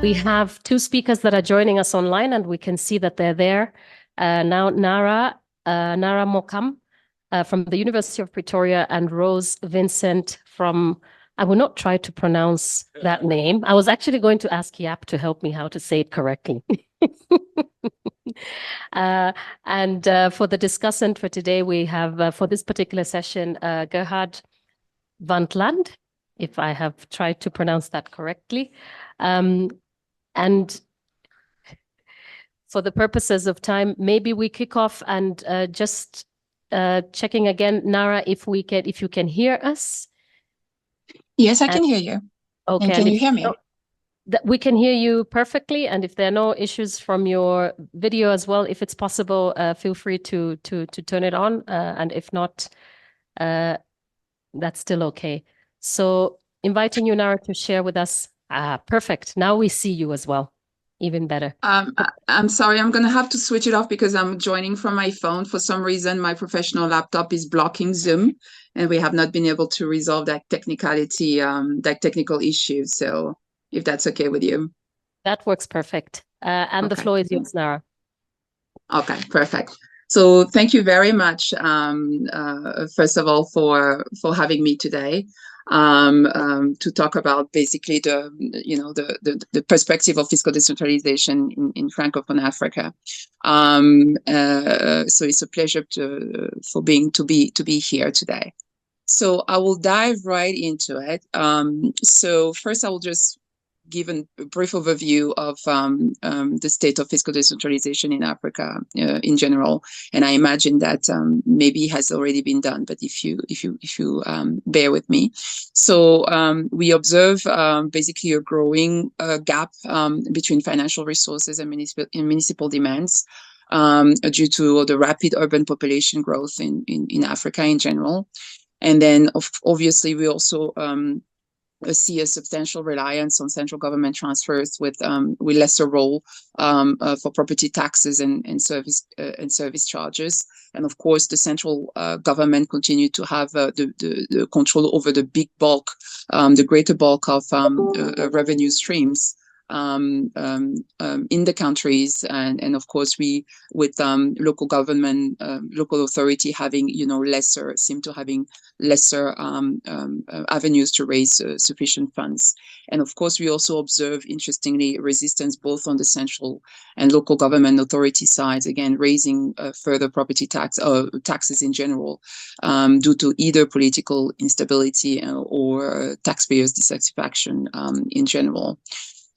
We have two speakers that are joining us online, and we can see that they're there. Now, Nara Mokam from the University of Pretoria and Rose Vincent from, I will not try to pronounce that name. I was actually going to ask Yap to help me how to say it correctly. And for the discussant for today, we have, for this particular session, Gerhard van 't Land, if I have tried to pronounce that correctly. And for the purposes of time, maybe we kick off and just checking again, Nara, if you can hear us. Yes, I can hear you. Okay. And can you hear me? We can hear you perfectly. And if there are no issues from your video as well, if it's possible, feel free to turn it on. And if not, that's still okay. So inviting you, Nara, to share with us. Perfect. Now we see you as well. Even better. I'm sorry, I'm going to have to switch it off because I'm joining from my phone. For some reason, my professional laptop is blocking Zoom, and we have not been able to resolve that technicality, that technical issue. So if that's okay with you. That works perfect. And okay. The floor is yours, Nara. Okay, perfect. So thank you very much, first of all, for having me today. To talk about basically the perspective of fiscal decentralization in Francophone Africa. So it's a pleasure to be here today. So I will dive right into it. So first I will just give a brief overview of the state of fiscal decentralization in Africa in general, and I imagine that maybe has already been done. But if you bear with me, so we observe basically a growing gap between financial resources and municipal demands due to the rapid urban population growth in Africa in general, and then obviously we also see a substantial reliance on central government transfers with lesser role for property taxes and service charges, and of course the central government continued to have the control over the big bulk, the greater bulk of revenue streams in the countries, and of course we with local government, local authority having having lesser avenues to raise sufficient funds. And of course we also observe, interestingly, resistance both on the central and local government authority sides, again raising further property taxes in general due to either political instability or taxpayers' dissatisfaction in general.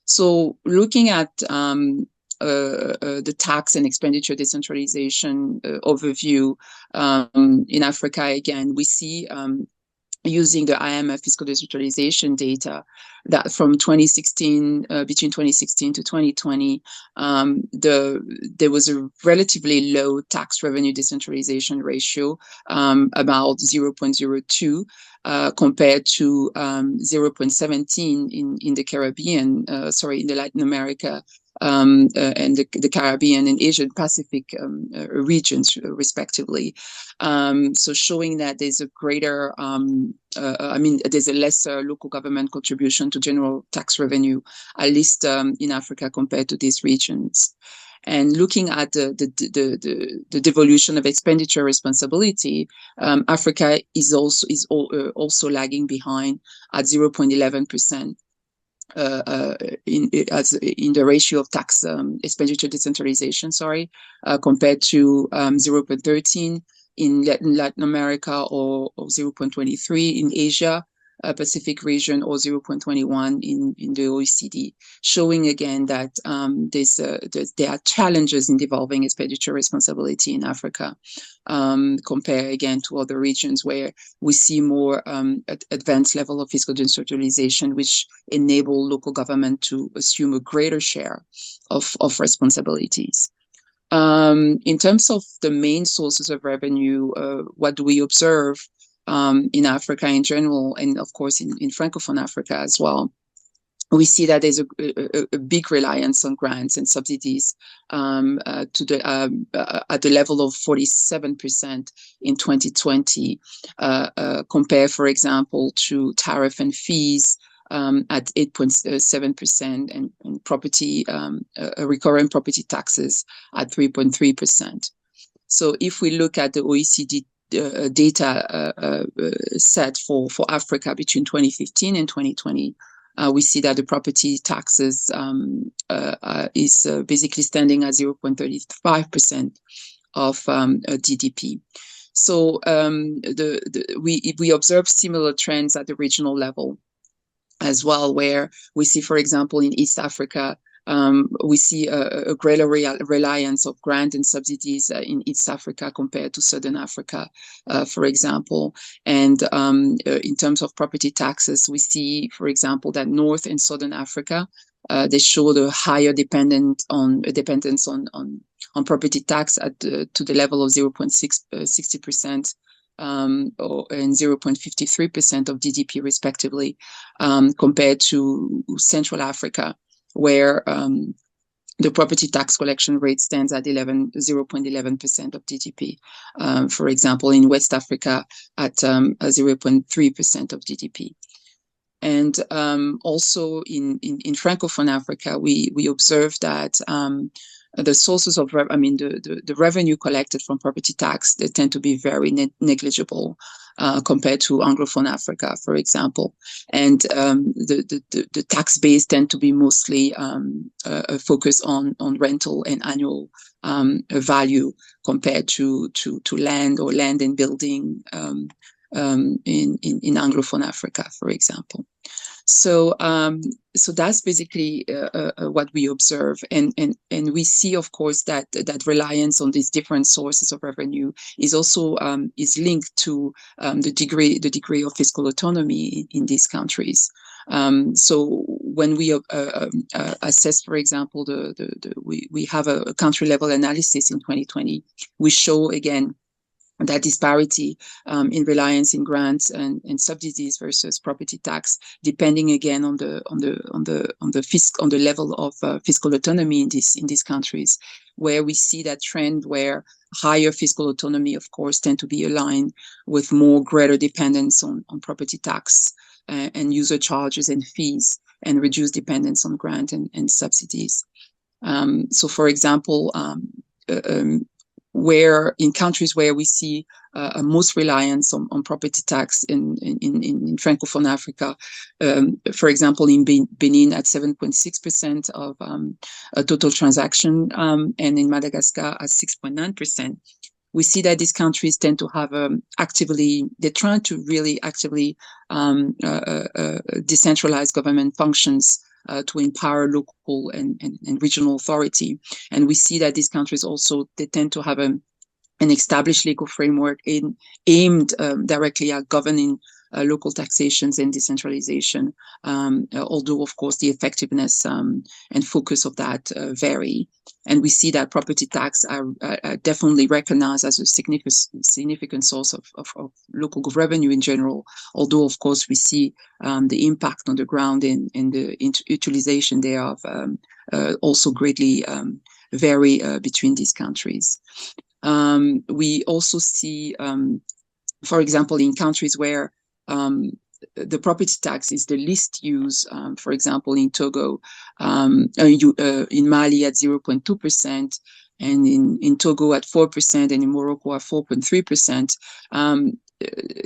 So looking at the tax and expenditure decentralization overview in Africa, again, we see using the IMF fiscal decentralization data that from 2016, between 2016 to 2020, there was a relatively low tax revenue decentralization ratio, about 0.02. Compared to 0.17 in the Caribbean, in the Latin America and the Caribbean and Asian Pacific regions, respectively. So showing that there's a greater, there's a lesser local government contribution to general tax revenue, at least in Africa compared to these regions. And looking at the devolution of expenditure responsibility, Africa is also lagging behind at 0.11% in the ratio of tax expenditure decentralization. Compared to 0.13 in Latin America or 0.23 in Asia Pacific region or 0.21 in the OECD, showing again that there are challenges in devolving expenditure responsibility in Africa, compare again to other regions where we see more advanced level of fiscal decentralization, which enable local government to assume a greater share of responsibilities. In terms of the main sources of revenue, what do we observe in Africa in general, and of course in Francophone Africa as well? We see that there's a big reliance on grants and subsidies at the level of 47% in 2020, compared, for example, to tariff and fees at 8.7%, and property recurrent property taxes at 3.3%. So if we look at the OECD data set for Africa between 2015 and 2020, we see that the property taxes is basically standing at 0.35% of GDP. So we observe similar trends at the regional level as well, where we see, for example, in East Africa, we see a greater reliance of grant and subsidies in East Africa compared to Southern Africa, for example. And in terms of property taxes, we see, for example, that North and Southern Africa, they showed a higher dependence on property tax at to the level of 0.60%. And 0.53% of GDP respectively, compared to Central Africa, where the property tax collection rate stands at 0.11% of GDP. For example, in West Africa at 0.3% of GDP. And also in Francophone Africa, we observe that the sources of the revenue collected from property tax, they tend to be very negligible compared to Anglophone Africa, for example. And the tax base tend to be mostly focused on rental and annual value compared to land or land and building in Anglophone Africa, for example. So that's basically what we observe, and we see, of course, that reliance on these different sources of revenue is also is linked to the degree of fiscal autonomy in these countries. So when we assess, for example, we have a country level analysis in 2020, we show again that disparity in reliance in grants and subsidies versus property tax, depending again on the level of fiscal autonomy in these countries, where we see that trend where higher fiscal autonomy, of course, tend to be aligned with greater dependence on property tax and user charges and fees, and reduced dependence on grant and subsidies. So, for example, where in countries where we see most reliance on property tax in Francophone Africa, for example, in Benin at 7.6% of total transaction, and in Madagascar at 6.9%. We see that these countries tend to have they're trying to really actively decentralize government functions to empower local and regional authority. And we see that these countries also, they tend to have an established legal framework aimed directly at governing local taxations and decentralization, although, of course, the effectiveness and focus of that vary. And we see that property tax are definitely recognized as a significant source of local revenue in general, although, of course, we see the impact on the ground and the utilization thereof also greatly vary between these countries. We also see, for example, in countries where the property tax is the least used, for example, in Togo, in Mali at 0.2%, and in Togo at 4%, and in Morocco at 4.3%.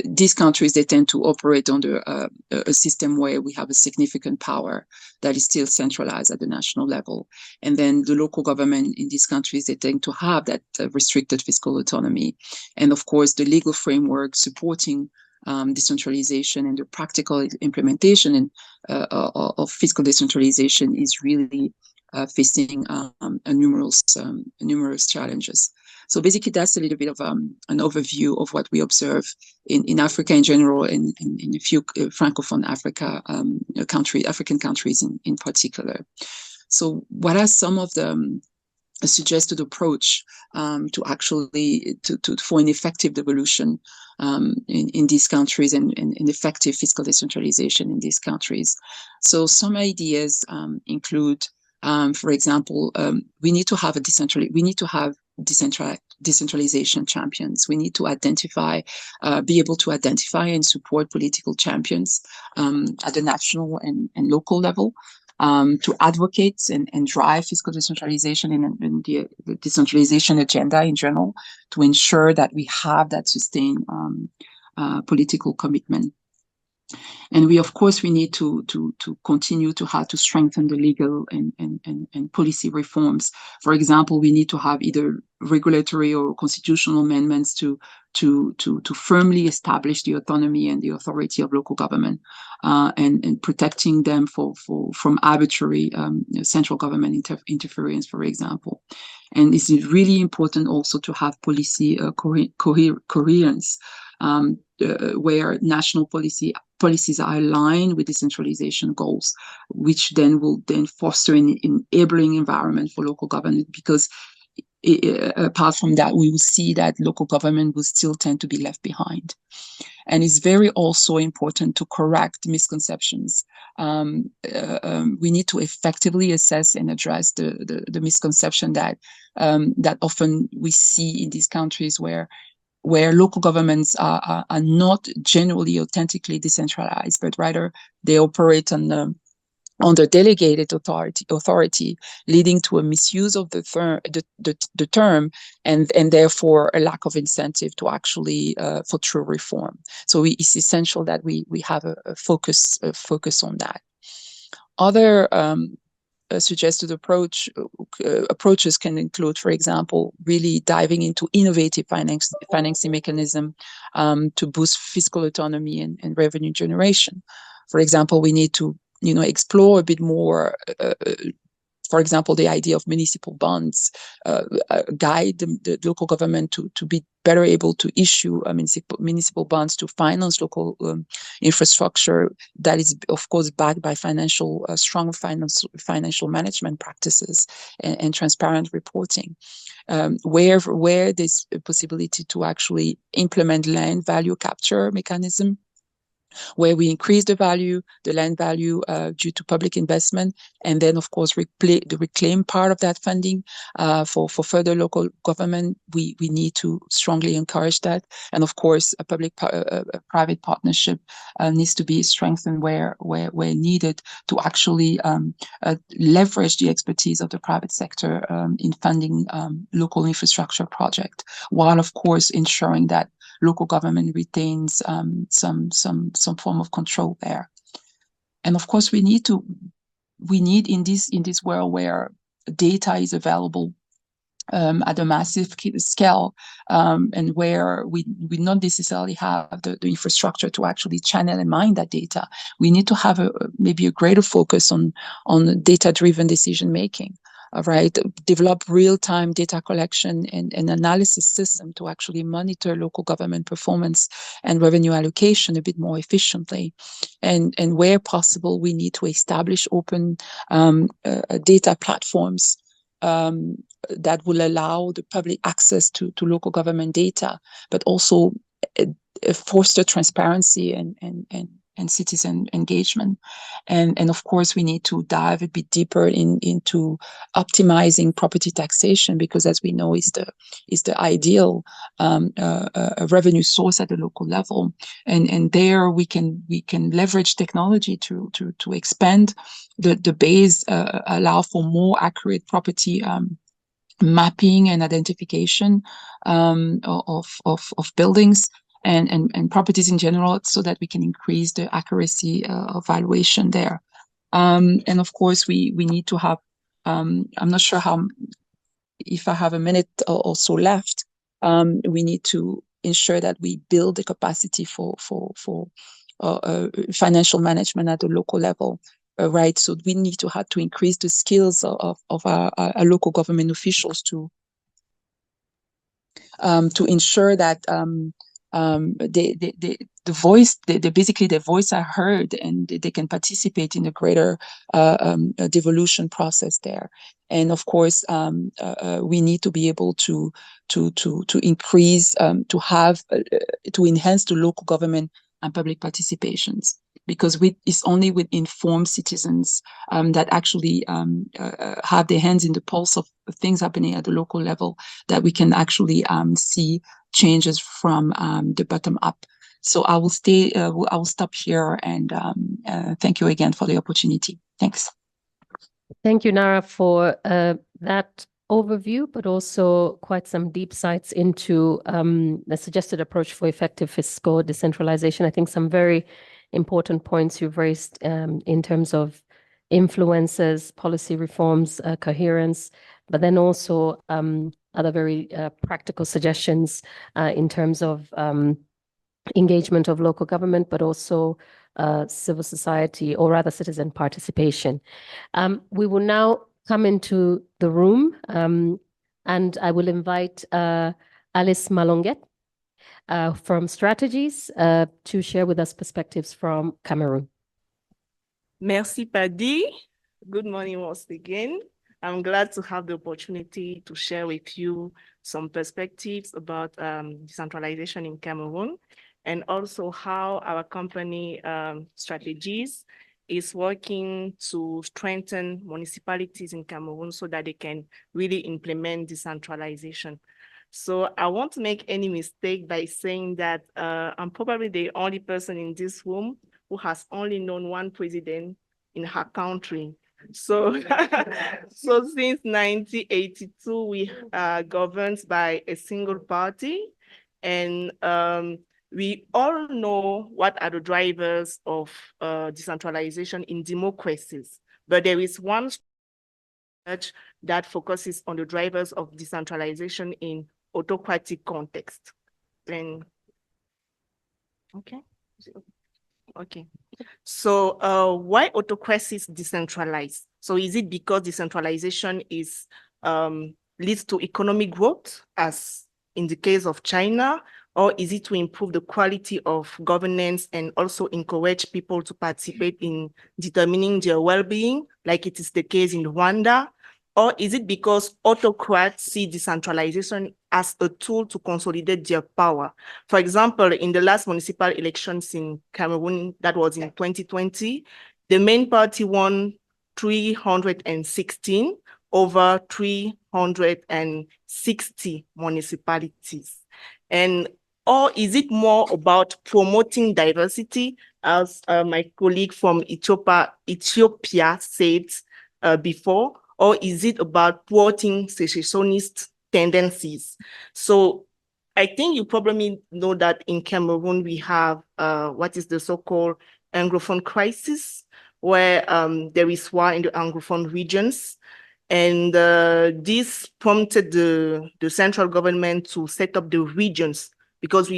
These countries, they tend to operate under a system where we have a significant power that is still centralized at the national level. And then the local government in these countries, they tend to have that restricted fiscal autonomy. And of course, the legal framework supporting decentralization and the practical implementation of fiscal decentralization is really facing numerous challenges. So basically, that's a little bit of an overview of what we observe in Africa in general, and in a few Francophone African countries in particular. So what are some of the suggested approach to actually for an effective devolution in these countries and effective fiscal decentralization in these countries? So some ideas include, for example, we need to have decentralization champions. We need to be able to identify and support political champions at the national and local level, to advocate and drive fiscal decentralization in the decentralization agenda in general, to ensure that we have that sustained political commitment. And we, of course, we need to continue to have to strengthen the legal and policy reforms. For example, we need to have either regulatory or constitutional amendments to firmly establish the autonomy and the authority of local government, and protecting them from arbitrary central government interference, for example. And it's really important also to have policy coherence, where national policies are aligned with decentralization goals, which then will foster an enabling environment for local government, because apart from that, we will see that local government will still tend to be left behind. And it's very also important to correct misconceptions. We need to effectively assess and address the misconception that often we see in these countries where local governments are not generally authentically decentralized, but rather they operate under delegated authority, leading to a misuse of the term, and therefore a lack of incentive to actually for true reform. So it's essential that we have a focus on that. Other suggested approaches can include, for example, really diving into innovative financing mechanism to boost fiscal autonomy and revenue generation. For example, we need to explore a bit more, for example, the idea of municipal bonds, guide the local government to be better able to issue municipal bonds to finance local infrastructure that is, of course, backed by strong financial management practices and transparent reporting. Where there's a possibility to actually implement land value capture mechanism, where we increase the land value due to public investment, and then, of course, reclaim part of that funding for further local government. We need to strongly encourage that. And of course, a public-private partnership needs to be strengthened where needed to actually leverage the expertise of the private sector in funding local infrastructure projects, while, of course, ensuring that local government retains some form of control there. And of course, we need in this world where data is available at a massive scale, and where we not necessarily have the infrastructure to actually channel and mine that data, we need to have maybe a greater focus on data-driven decision making. Right, develop real-time data collection and analysis system to actually monitor local government performance and revenue allocation a bit more efficiently. And where possible, we need to establish open data platforms that will allow the public access to local government data, but also foster transparency and citizen engagement. And of course, we need to dive a bit deeper into optimizing property taxation, because, as we know, is the ideal revenue source at the local level. And there we can leverage technology to expand the base, allow for more accurate property mapping and identification of buildings and properties in general, so that we can increase the accuracy of valuation there. And of course, we need to have, I'm not sure if I have a minute or so left, we need to ensure that we build the capacity for financial management at the local level. Right, so we need to increase the skills of our local government officials to ensure that basically their voice are heard, and they can participate in a greater devolution process there. And of course, we need to be able to increase, to enhance the local government and public participations, because it's only with informed citizens that actually have their hands in the pulse of things happening at the local level that we can actually see changes from the bottom up. So I will stop here, and thank you again for the opportunity. Thanks. Thank you, Nara, for that overview, but also quite some deep sights into the suggested approach for effective fiscal decentralization. I think some very important points you've raised in terms of influences, policy reforms, coherence, but then also other very practical suggestions in terms of engagement of local government, but also civil society, or rather citizen participation. We will now come into the room, and I will invite Alice Malonguet from Strategies to share with us perspectives from Cameroon. Merci, Paddy. Good morning once again. I'm glad to have the opportunity to share with you some perspectives about decentralization in Cameroon, and also how our company Strategies is working to strengthen municipalities in Cameroon so that they can really implement decentralization. So I won't make any mistake by saying that I'm probably the only person in this room who has only known one president in her country. So, so since 1982, we are governed by a single party, and we all know what are the drivers of decentralization in democracies, but there is one research that focuses on the drivers of decentralization in autocratic context. And okay. So why autocracies decentralize? So is it because decentralization is leads to economic growth, as in the case of China, or is it to improve the quality of governance and also encourage people to participate in determining their well-being, like it is the case in Rwanda? Or is it because autocrats see decentralization as a tool to consolidate their power? For example, in the last municipal elections in Cameroon, that was in 2020, the main party won 316 over 360 municipalities. And or is it more about promoting diversity, as my colleague from Ethiopia said before, or is it about thwarting secessionist tendencies? So I think you probably know that in Cameroon, we have what is the so-called Anglophone crisis, where there is war in the Anglophone regions. And this prompted the central government to set up the regions, because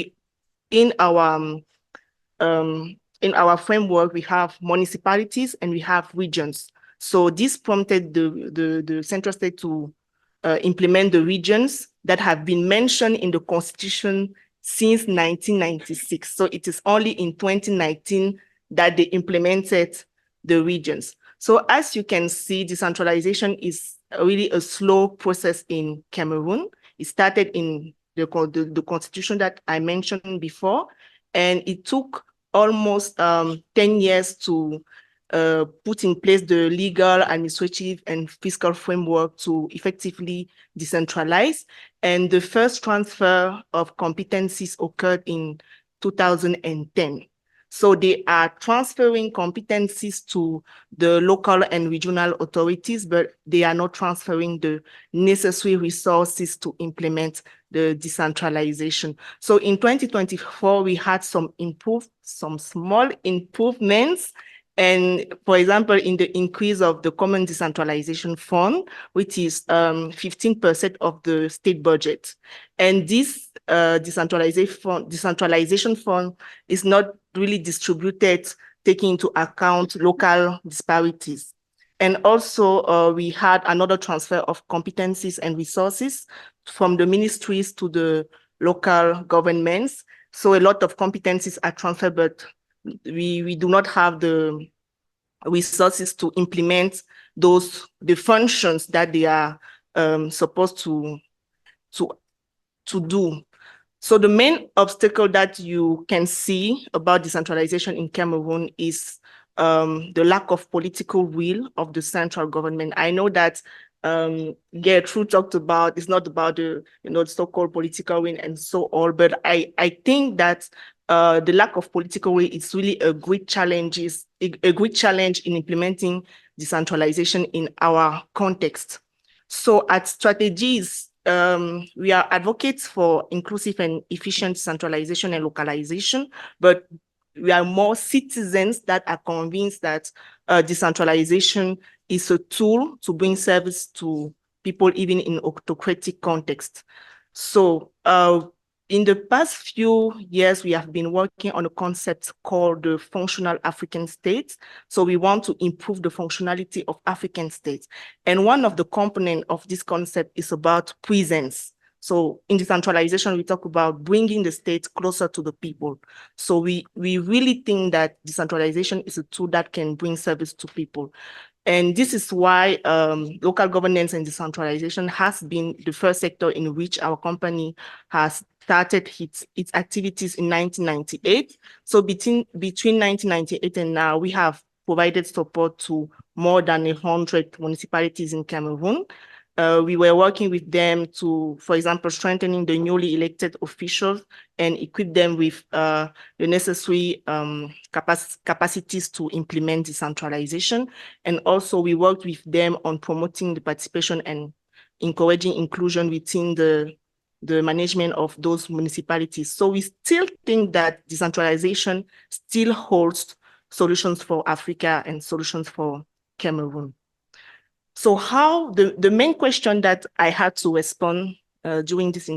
in our framework, we have municipalities and we have regions. So this prompted the central state to implement the regions that have been mentioned in the Constitution since 1996. So it is only in 2019 that they implemented the regions. So as you can see, decentralization is really a slow process in Cameroon. It started in the Constitution that I mentioned before, and it took almost 10 years to put in place the legal, administrative, and fiscal framework to effectively decentralize. And the first transfer of competencies occurred in 2010. So they are transferring competencies to the local and regional authorities, but they are not transferring the necessary resources to implement the decentralization. So in 2024, we had some small improvements. And for example, in the increase of the Common Decentralization Fund, which is 15% of the state budget. And this decentralization fund is not really distributed, taking into account local disparities. And also, we had another transfer of competencies and resources from the ministries to the local governments. So a lot of competencies are transferred, but we do not have the resources to implement the functions that they are supposed to do. So the main obstacle that you can see about decentralization in Cameroon is the lack of political will of the central government. I know that Gertrude talked about, it's not about the so-called political will and so on, but I think that the lack of political will is really a great challenge, in implementing decentralization in our context. So at Strategies, we are advocates for inclusive and efficient centralization and localization, but we are more citizens that are convinced that decentralization is a tool to bring service to people even in autocratic context. So in the past few years, we have been working on a concept called the functional African state. So we want to improve the functionality of African states. And one of the components of this concept is about presence. So in decentralization, we talk about bringing the state closer to the people. So we really think that decentralization is a tool that can bring service to people. And this is why local governance and decentralization has been the first sector in which our company has started its activities in 1998. So between 1998 and now, we have provided support to more than 100 municipalities in Cameroon. We were working with them to, for example, strengthening the newly elected officials and equip them with the necessary capacities to implement decentralization. And also we worked with them on promoting the participation and encouraging inclusion within the management of those municipalities. So we still think that decentralization still holds solutions for Africa and solutions for Cameroon. So how the main question that I had to respond during this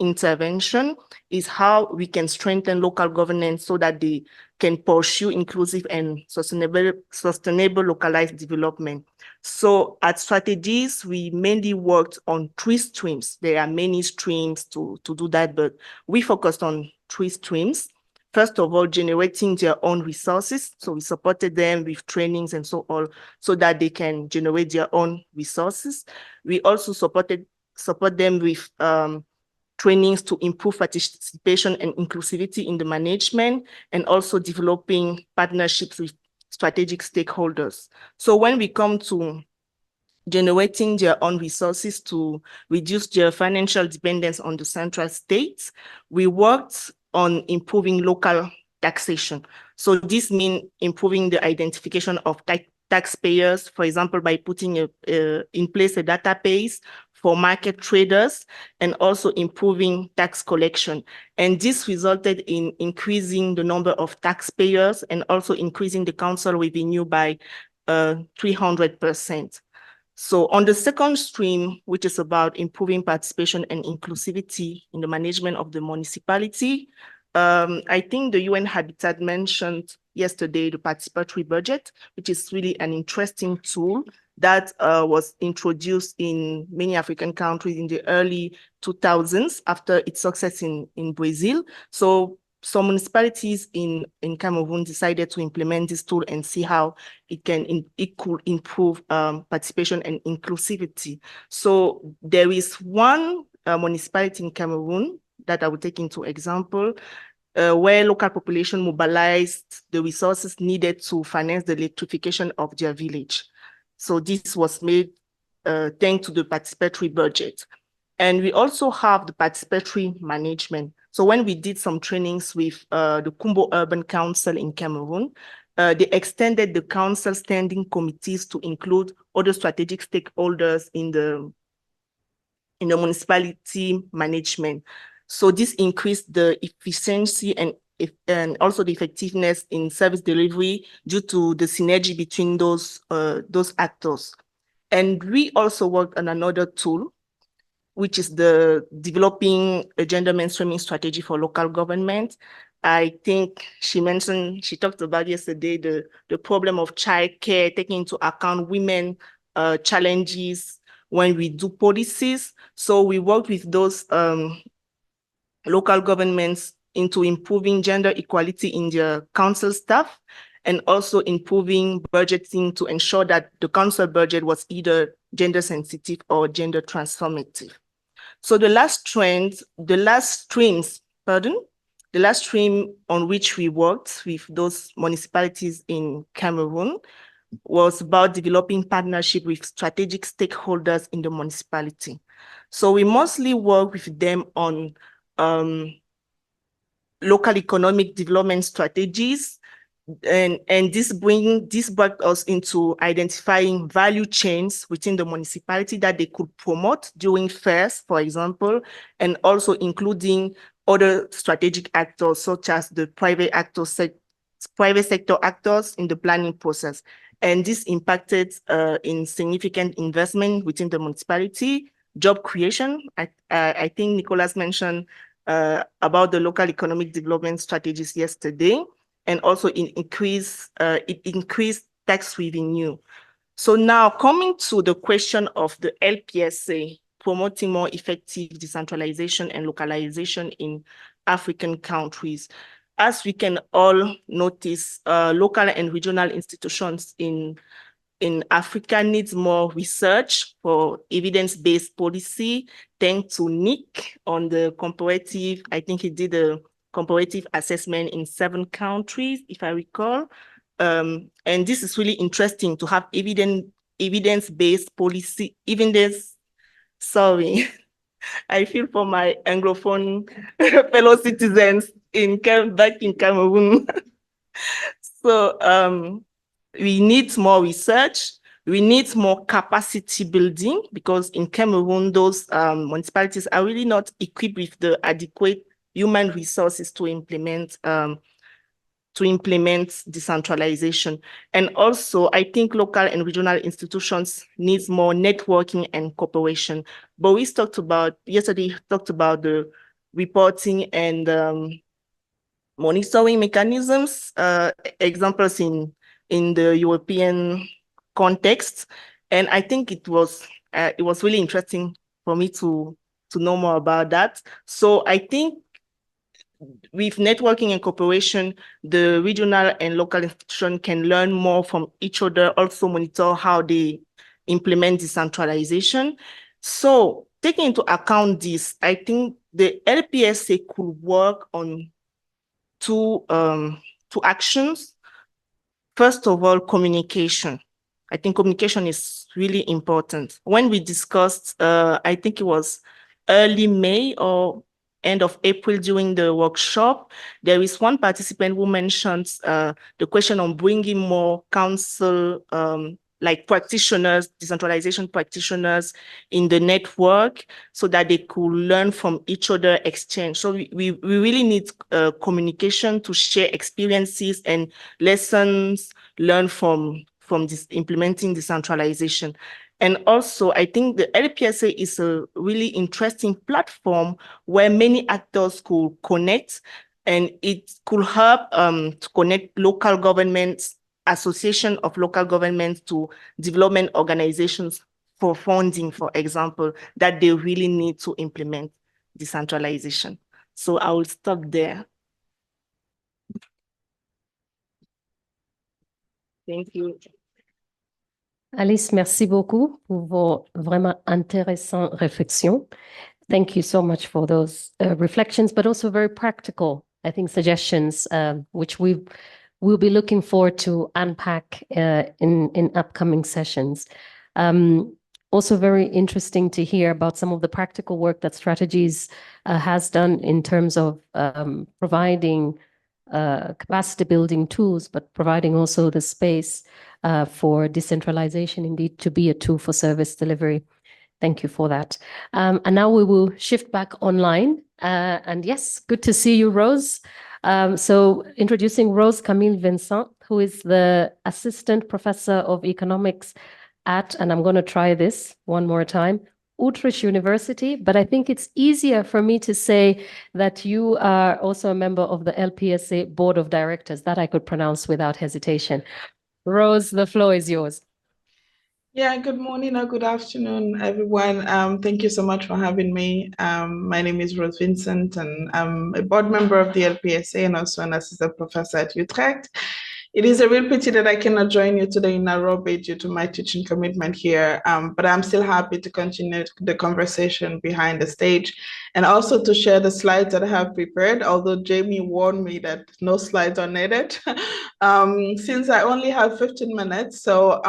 intervention is how we can strengthen local governance so that they can pursue inclusive and sustainable localized development. So at Strategies, we mainly worked on 3 streams. There are many streams to do that, but we focused on 3 streams. First of all, generating their own resources. So we supported them with trainings and so on, so that they can generate their own resources. We also support them with trainings to improve participation and inclusivity in the management, and also developing partnerships with strategic stakeholders. So when we come to generating their own resources to reduce their financial dependence on the central states, we worked on improving local taxation. So this means improving the identification of taxpayers, for example, by putting in place a database for market traders, and also improving tax collection. And this resulted in increasing the number of taxpayers and also increasing the council revenue by 300%. So on the second stream, which is about improving participation and inclusivity in the management of the municipality, I think the UN Habitat mentioned yesterday the participatory budget, which is really an interesting tool that was introduced in many African countries in the early 2000s after its success in Brazil. So some municipalities in Cameroon decided to implement this tool and see how it could improve participation and inclusivity. So there is one municipality in Cameroon that I will take into example, where local population mobilized the resources needed to finance the electrification of their village. So this was made thanks to the participatory budget. And we also have the participatory management. So when we did some trainings with the Kumbo Urban Council in Cameroon, they extended the council standing committees to include other strategic stakeholders in the municipality management. So this increased the efficiency and also the effectiveness in service delivery due to the synergy between those actors. And we also worked on another tool, which is the developing a gender mainstreaming strategy for local government. I think she talked about yesterday the problem of childcare, taking into account women challenges when we do policies. So we worked with those local governments into improving gender equality in their council staff, and also improving budgeting to ensure that the council budget was either gender sensitive or gender transformative. So the last stream on which we worked with those municipalities in Cameroon was about developing partnership with strategic stakeholders in the municipality. So we mostly work with them on local economic development strategies, and this brought us into identifying value chains within the municipality that they could promote during fairs, for example, and also including other strategic actors such as the private sector actors in the planning process. And this impacted in significant investment within the municipality, job creation. I think Nicolas mentioned about the local economic development strategies yesterday, and also it increased tax revenue. So now coming to the question of the LPSA, promoting more effective decentralization and localization in African countries. As we can all notice, local and regional institutions in Africa needs more research for evidence-based policy. Thanks to Nick on the comparative, I think he did a comparative assessment in 7 countries, if I recall. And this is really interesting to have evidence-based policy, sorry, I feel for my Anglophone fellow citizens back in Cameroon. So we need more research. We need more capacity building, because in Cameroon, those municipalities are really not equipped with the adequate human resources to implement decentralization. And also, I think local and regional institutions need more networking and cooperation. But yesterday talked about the reporting and monitoring mechanisms, examples in the European context. And I think it was really interesting for me to know more about that. So I think with networking and cooperation, the regional and local institution can learn more from each other, also monitor how they implement decentralization. So taking into account this, I think the LPSA could work on two actions. First of all, communication. I think communication is really important. When we discussed, I think it was early May or end of April during the workshop, there is one participant who mentioned the question on bringing more council, like practitioners, decentralization practitioners in the network, so that they could learn from each other, exchange. So we really need communication to share experiences and lessons learned from this implementing decentralization. And also, I think the LPSA is a really interesting platform where many actors could connect, and it could help to connect local governments, association of local governments to development organizations for funding, for example, that they really need to implement decentralization. So I will stop there. Thank you. Alice, merci beaucoup pour vos vraiment intéressantes réflexions. Thank you so much for those reflections, but also very practical, I think, suggestions, which we'll be looking forward to unpack in upcoming sessions. Also very interesting to hear about some of the practical work that Strategies has done in terms of providing capacity building tools, but providing also the space for decentralization indeed to be a tool for service delivery. Thank you for that. And now we will shift back online. And yes, good to see you, Rose. So introducing Rose Camille Vincent, who is the Assistant Professor of Economics at, and I'm going to try this one more time, Utrecht University, but I think it's easier for me to say that you are also a member of the LPSA Board of Directors. That I could pronounce without hesitation. Rose, the floor is yours. Yeah, good morning or good afternoon, everyone. Thank you so much for having me. My name is Rose Vincent, and I'm a board member of the LPSA and also an assistant professor at Utrecht. It is a real pity that I cannot join you today in Nairobi due to my teaching commitment here, but I'm still happy to continue the conversation behind the stage and also to share the slides that I have prepared, although Jamie warned me that no slides are needed. Since I only have 15 minutes, so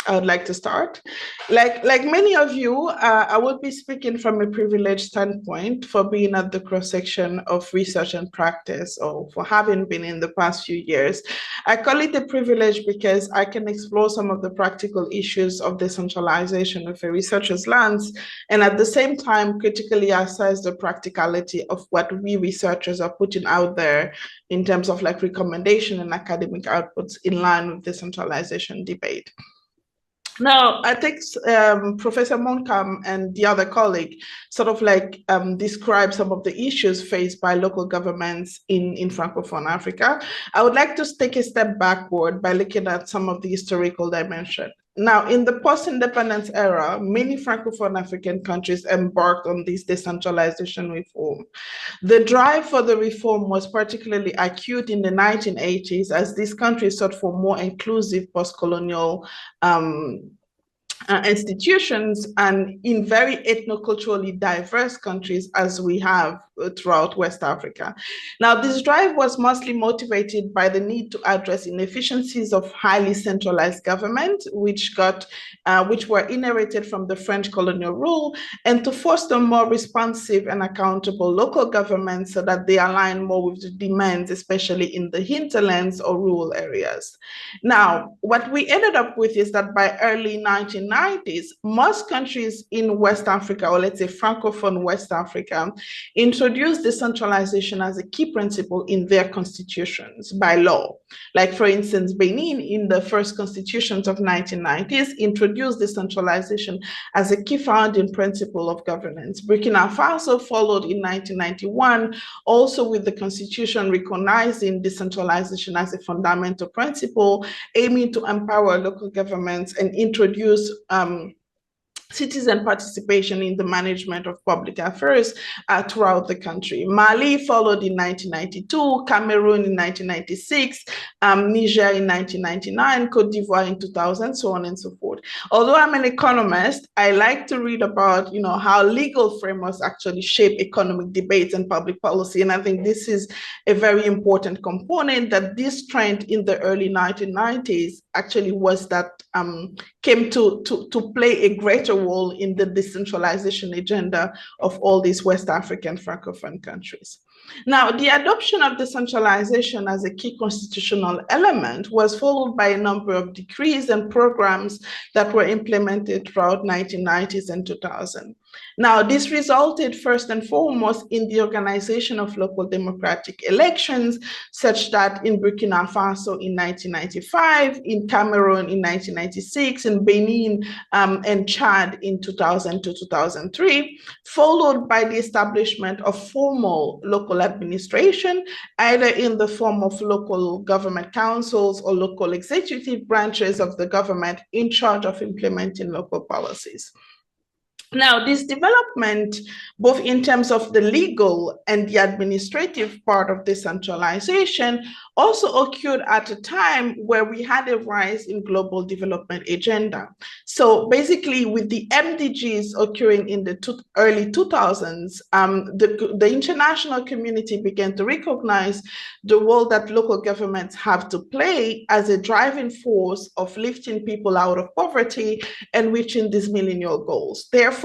I would like to start. Like many of you, I would be speaking from a privileged standpoint for being at the cross-section of research and practice, or for having been in the past few years. I call it a privilege because I can explore some of the practical issues of decentralization with a researcher's lens, and at the same time critically assess the practicality of what we researchers are putting out there in terms of like recommendation and academic outputs in line with decentralization debate. Now, I think Professor Monkam and the other colleague sort of like describe some of the issues faced by local governments in Francophone Africa. I would like to take a step backward by looking at some of the historical dimension. Now, in the post-independence era, many Francophone African countries embarked on this decentralization reform. The drive for the reform was particularly acute in the 1980s as these countries sought for more inclusive post-colonial institutions, and in very ethnoculturally diverse countries as we have throughout West Africa. Now, this drive was mostly motivated by the need to address inefficiencies of highly centralized government, which were inherited from the French colonial rule, and to foster more responsive and accountable local governments so that they align more with the demands, especially in the hinterlands or rural areas. Now, what we ended up with is that by early 1990s, most countries in West Africa, or let's say Francophone West Africa, introduced decentralization as a key principle in their constitutions by law. Like, for instance, Benin in the first constitutions of 1990s introduced decentralization as a key founding principle of governance. Burkina Faso followed in 1991, also with the constitution recognizing decentralization as a fundamental principle, aiming to empower local governments and introduce citizen participation in the management of public affairs throughout the country. Mali followed in 1992, Cameroon in 1996, Niger in 1999, Cote d'Ivoire in 2000, so on and so forth. Although I'm an economist, I like to read about, how legal frameworks actually shape economic debates and public policy. And I think this is a very important component, that this trend in the early 1990s actually was that came to play a greater role in the decentralization agenda of all these West African Francophone countries. Now, the adoption of decentralization as a key constitutional element was followed by a number of decrees and programs that were implemented throughout 1990s and 2000. Now, this resulted first and foremost in the organization of local democratic elections, such that in Burkina Faso in 1995, in Cameroon in 1996, in Benin and Chad in 2000 to 2003, followed by the establishment of formal local administration, either in the form of local government councils or local executive branches of the government in charge of implementing local policies. Now, this development, both in terms of the legal and the administrative part of decentralization, also occurred at a time where we had a rise in global development agenda. So basically, with the MDGs occurring in the early 2000s, the international community began to recognize the role that local governments have to play as a driving force of lifting people out of poverty and reaching these millennial goals. Therefore,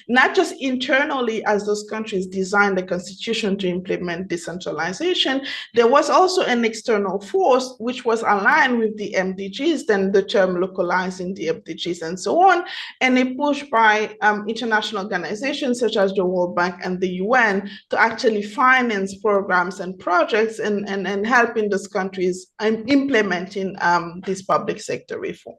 not just internally as those countries designed the constitution to implement decentralization, there was also an external force which was aligned with the MDGs, then the term localizing the MDGs and so on, and a push by international organizations such as the World Bank and the UN to actually finance programs and projects and helping those countries implementing this public sector reform.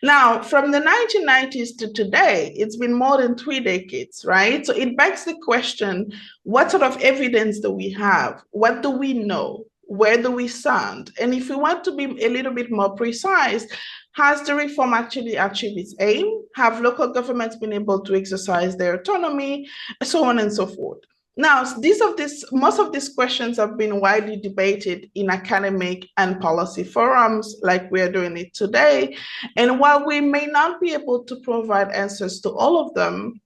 Now, from the 1990s to today, it's been more than 3 decades, right? So it begs the question, what sort of evidence do we have? What do we know? Where do we stand? And if we want to be a little bit more precise, has the reform actually achieved its aim? Have local governments been able to exercise their autonomy? So on and so forth. Now, most of these questions have been widely debated in academic and policy forums like we are doing it today. And while we may not be able to provide answers to all of them,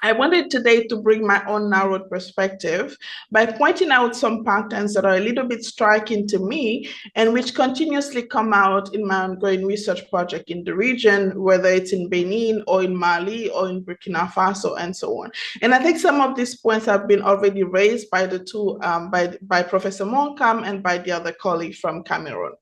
I wanted today to bring my own narrowed perspective by pointing out some patterns that are a little bit striking to me and which continuously come out in my ongoing research project in the region, whether it's in Benin or in Mali or in Burkina Faso and so on. And I think some of these points have been already raised by the two, by Professor Moncam and by the other colleague from Cameroon.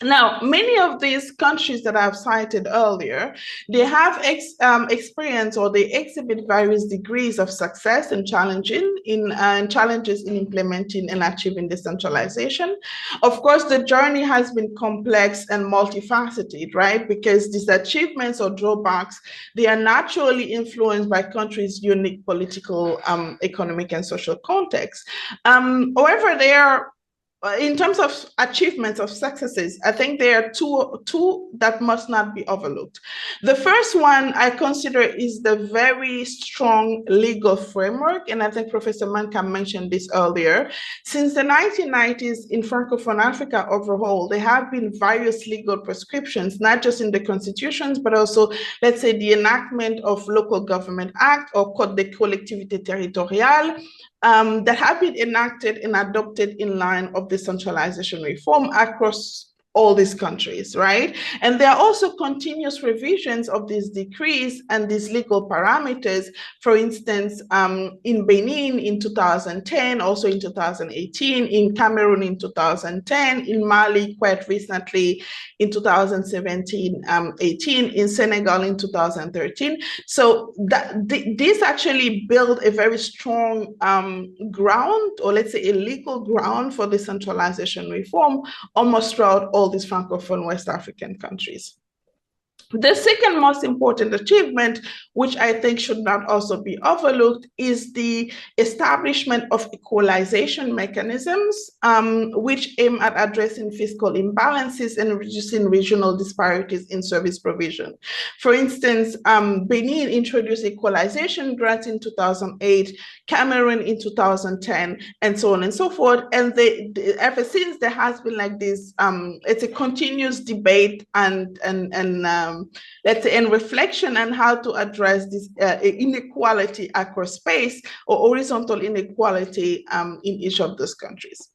Now, many of these countries that I've cited earlier, they have experience or they exhibit various degrees of success and challenges in implementing and achieving decentralization. Of course, the journey has been complex and multifaceted, right? Because these achievements or drawbacks, they are naturally influenced by countries' unique political, economic, and social context. However, they are in terms of achievements of successes, I think there are two that must not be overlooked. The first one I consider is the very strong legal framework, and I think Professor Mankam mentioned this earlier. Since the 1990s in Francophone Africa overall, there have been various legal prescriptions, not just in the constitutions, but also, let's say, the enactment of Local Government Act or Code de Collectivité Territoriale, that have been enacted and adopted in line of decentralization reform across all these countries, right? And there are also continuous revisions of these decrees and these legal parameters. For instance, in Benin in 2010, also in 2018, in Cameroon in 2010, in Mali quite recently in 2017-18, in Senegal in 2013. So this actually built a very strong ground, or let's say a legal ground for decentralization reform almost throughout all these Francophone West African countries. The second most important achievement, which I think should not also be overlooked, is the establishment of equalization mechanisms, which aim at addressing fiscal imbalances and reducing regional disparities in service provision. For instance, Benin introduced equalization grants in 2008, Cameroon in 2010, and so on and so forth. And ever since, there has been like this, it's a continuous debate and let's say, and reflection on how to address this inequality across space or horizontal inequality in each of those countries.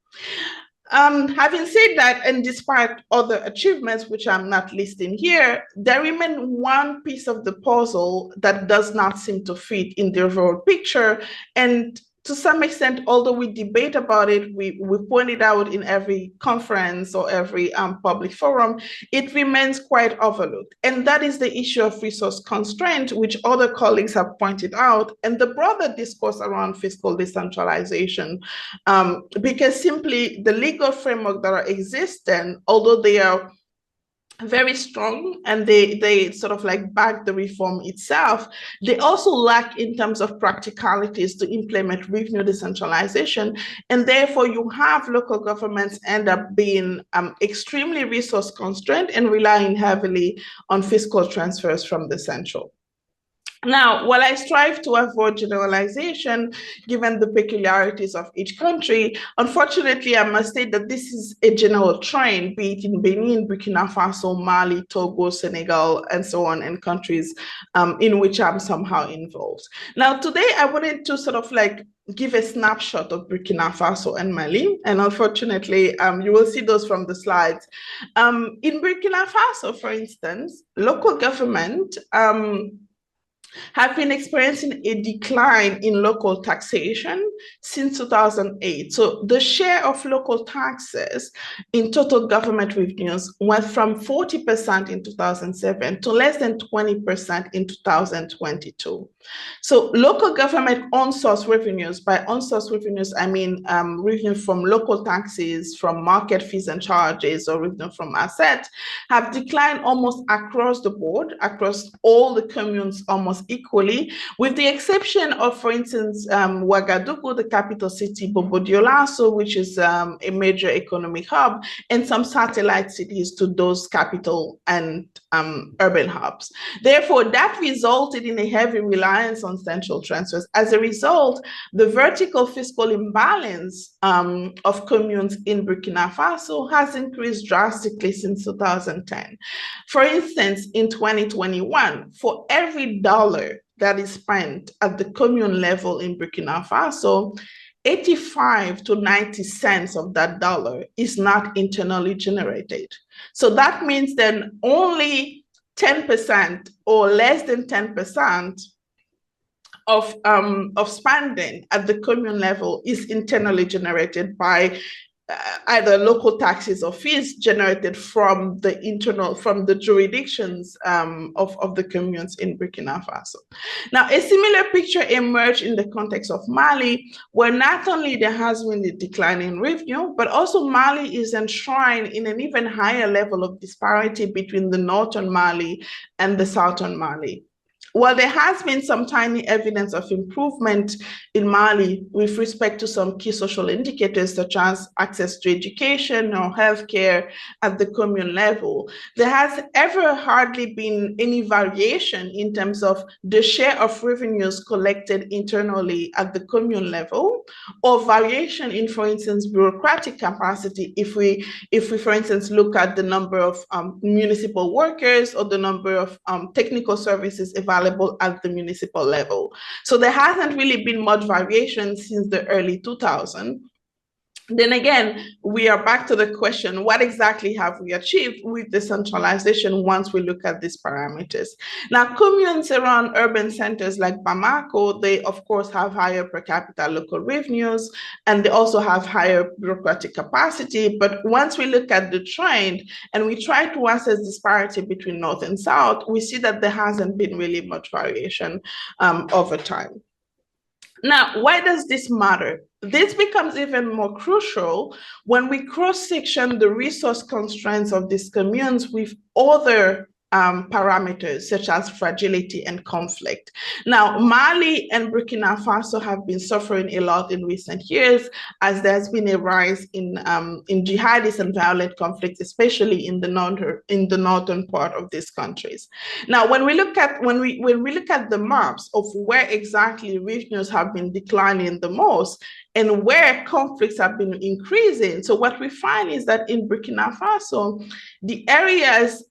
Having said that, and despite other achievements, which I'm not listing here, there remains one piece of the puzzle that does not seem to fit in the overall picture. And to some extent, although we debate about it, we point it out in every conference or every public forum, it remains quite overlooked. And that is the issue of resource constraint, which other colleagues have pointed out, and the broader discourse around fiscal decentralization. Because simply the legal framework that are existing, although they are very strong and they sort of like back the reform itself, they also lack in terms of practicalities to implement revenue decentralization, and therefore you have local governments end up being extremely resource constrained and relying heavily on fiscal transfers from the central. Now, while I strive to avoid generalization, given the peculiarities of each country, unfortunately, I must state that this is a general trend, be it in Benin, Burkina Faso, Mali, Togo, Senegal, and so on, and countries in which I'm somehow involved. Now, today, I wanted to sort of like give a snapshot of Burkina Faso and Mali, and unfortunately, you will see those from the slides. In Burkina Faso, for instance, local government have been experiencing a decline in local taxation since 2008. So the share of local taxes in total government revenues went from 40% in 2007 to less than 20% in 2022. So local government on-source revenues, by on-source revenues, I mean revenue from local taxes, from market fees and charges, or revenue from assets, have declined almost across the board, across all the communes almost almost equally, with the exception of, for instance, Ouagadougou, the capital city, Bobo-Dioulasso, which is a major economic hub, and some satellite cities to those capital and urban hubs. Therefore, that resulted in a heavy reliance on central transfers. As a result, the vertical fiscal imbalance of communes in Burkina Faso has increased drastically since 2010. For instance, in 2021, for every dollar that is spent at the commune level in Burkina Faso, 85 to 90 cents of that dollar is not internally generated. So that means then only 10% or less than 10% of spending at the commune level is internally generated by either local taxes or fees generated from the jurisdictions of the communes in Burkina Faso. Now, a similar picture emerged in the context of Mali, where not only there has been a decline in revenue, but also Mali is enshrined in an even higher level of disparity between the northern Mali and the southern Mali. While there has been some tiny evidence of improvement in Mali with respect to some key social indicators such as access to education or healthcare at the commune level, there has ever hardly been any variation in terms of the share of revenues collected internally at the commune level, or variation in, for instance, bureaucratic capacity if we for instance, look at the number of municipal workers or the number of technical services available at the municipal level. So there hasn't really been much variation since the early 2000s. Then again, we are back to the question, what exactly have we achieved with decentralization once we look at these parameters? Now, communes around urban centers like Bamako, they of course have higher per capita local revenues, and they also have higher bureaucratic capacity. But once we look at the trend and we try to assess disparity between North and South, we see that there hasn't been really much variation over time. Now, why does this matter? This becomes even more crucial when we cross-section the resource constraints of these communes with other parameters such as fragility and conflict. Now, Mali and Burkina Faso have been suffering a lot in recent years as there's been a rise in jihadist and violent conflicts, especially in the northern part of these countries. Now, when we look at the maps of where exactly revenues have been declining the most and where conflicts have been increasing, so what we find is that in Burkina Faso, the areas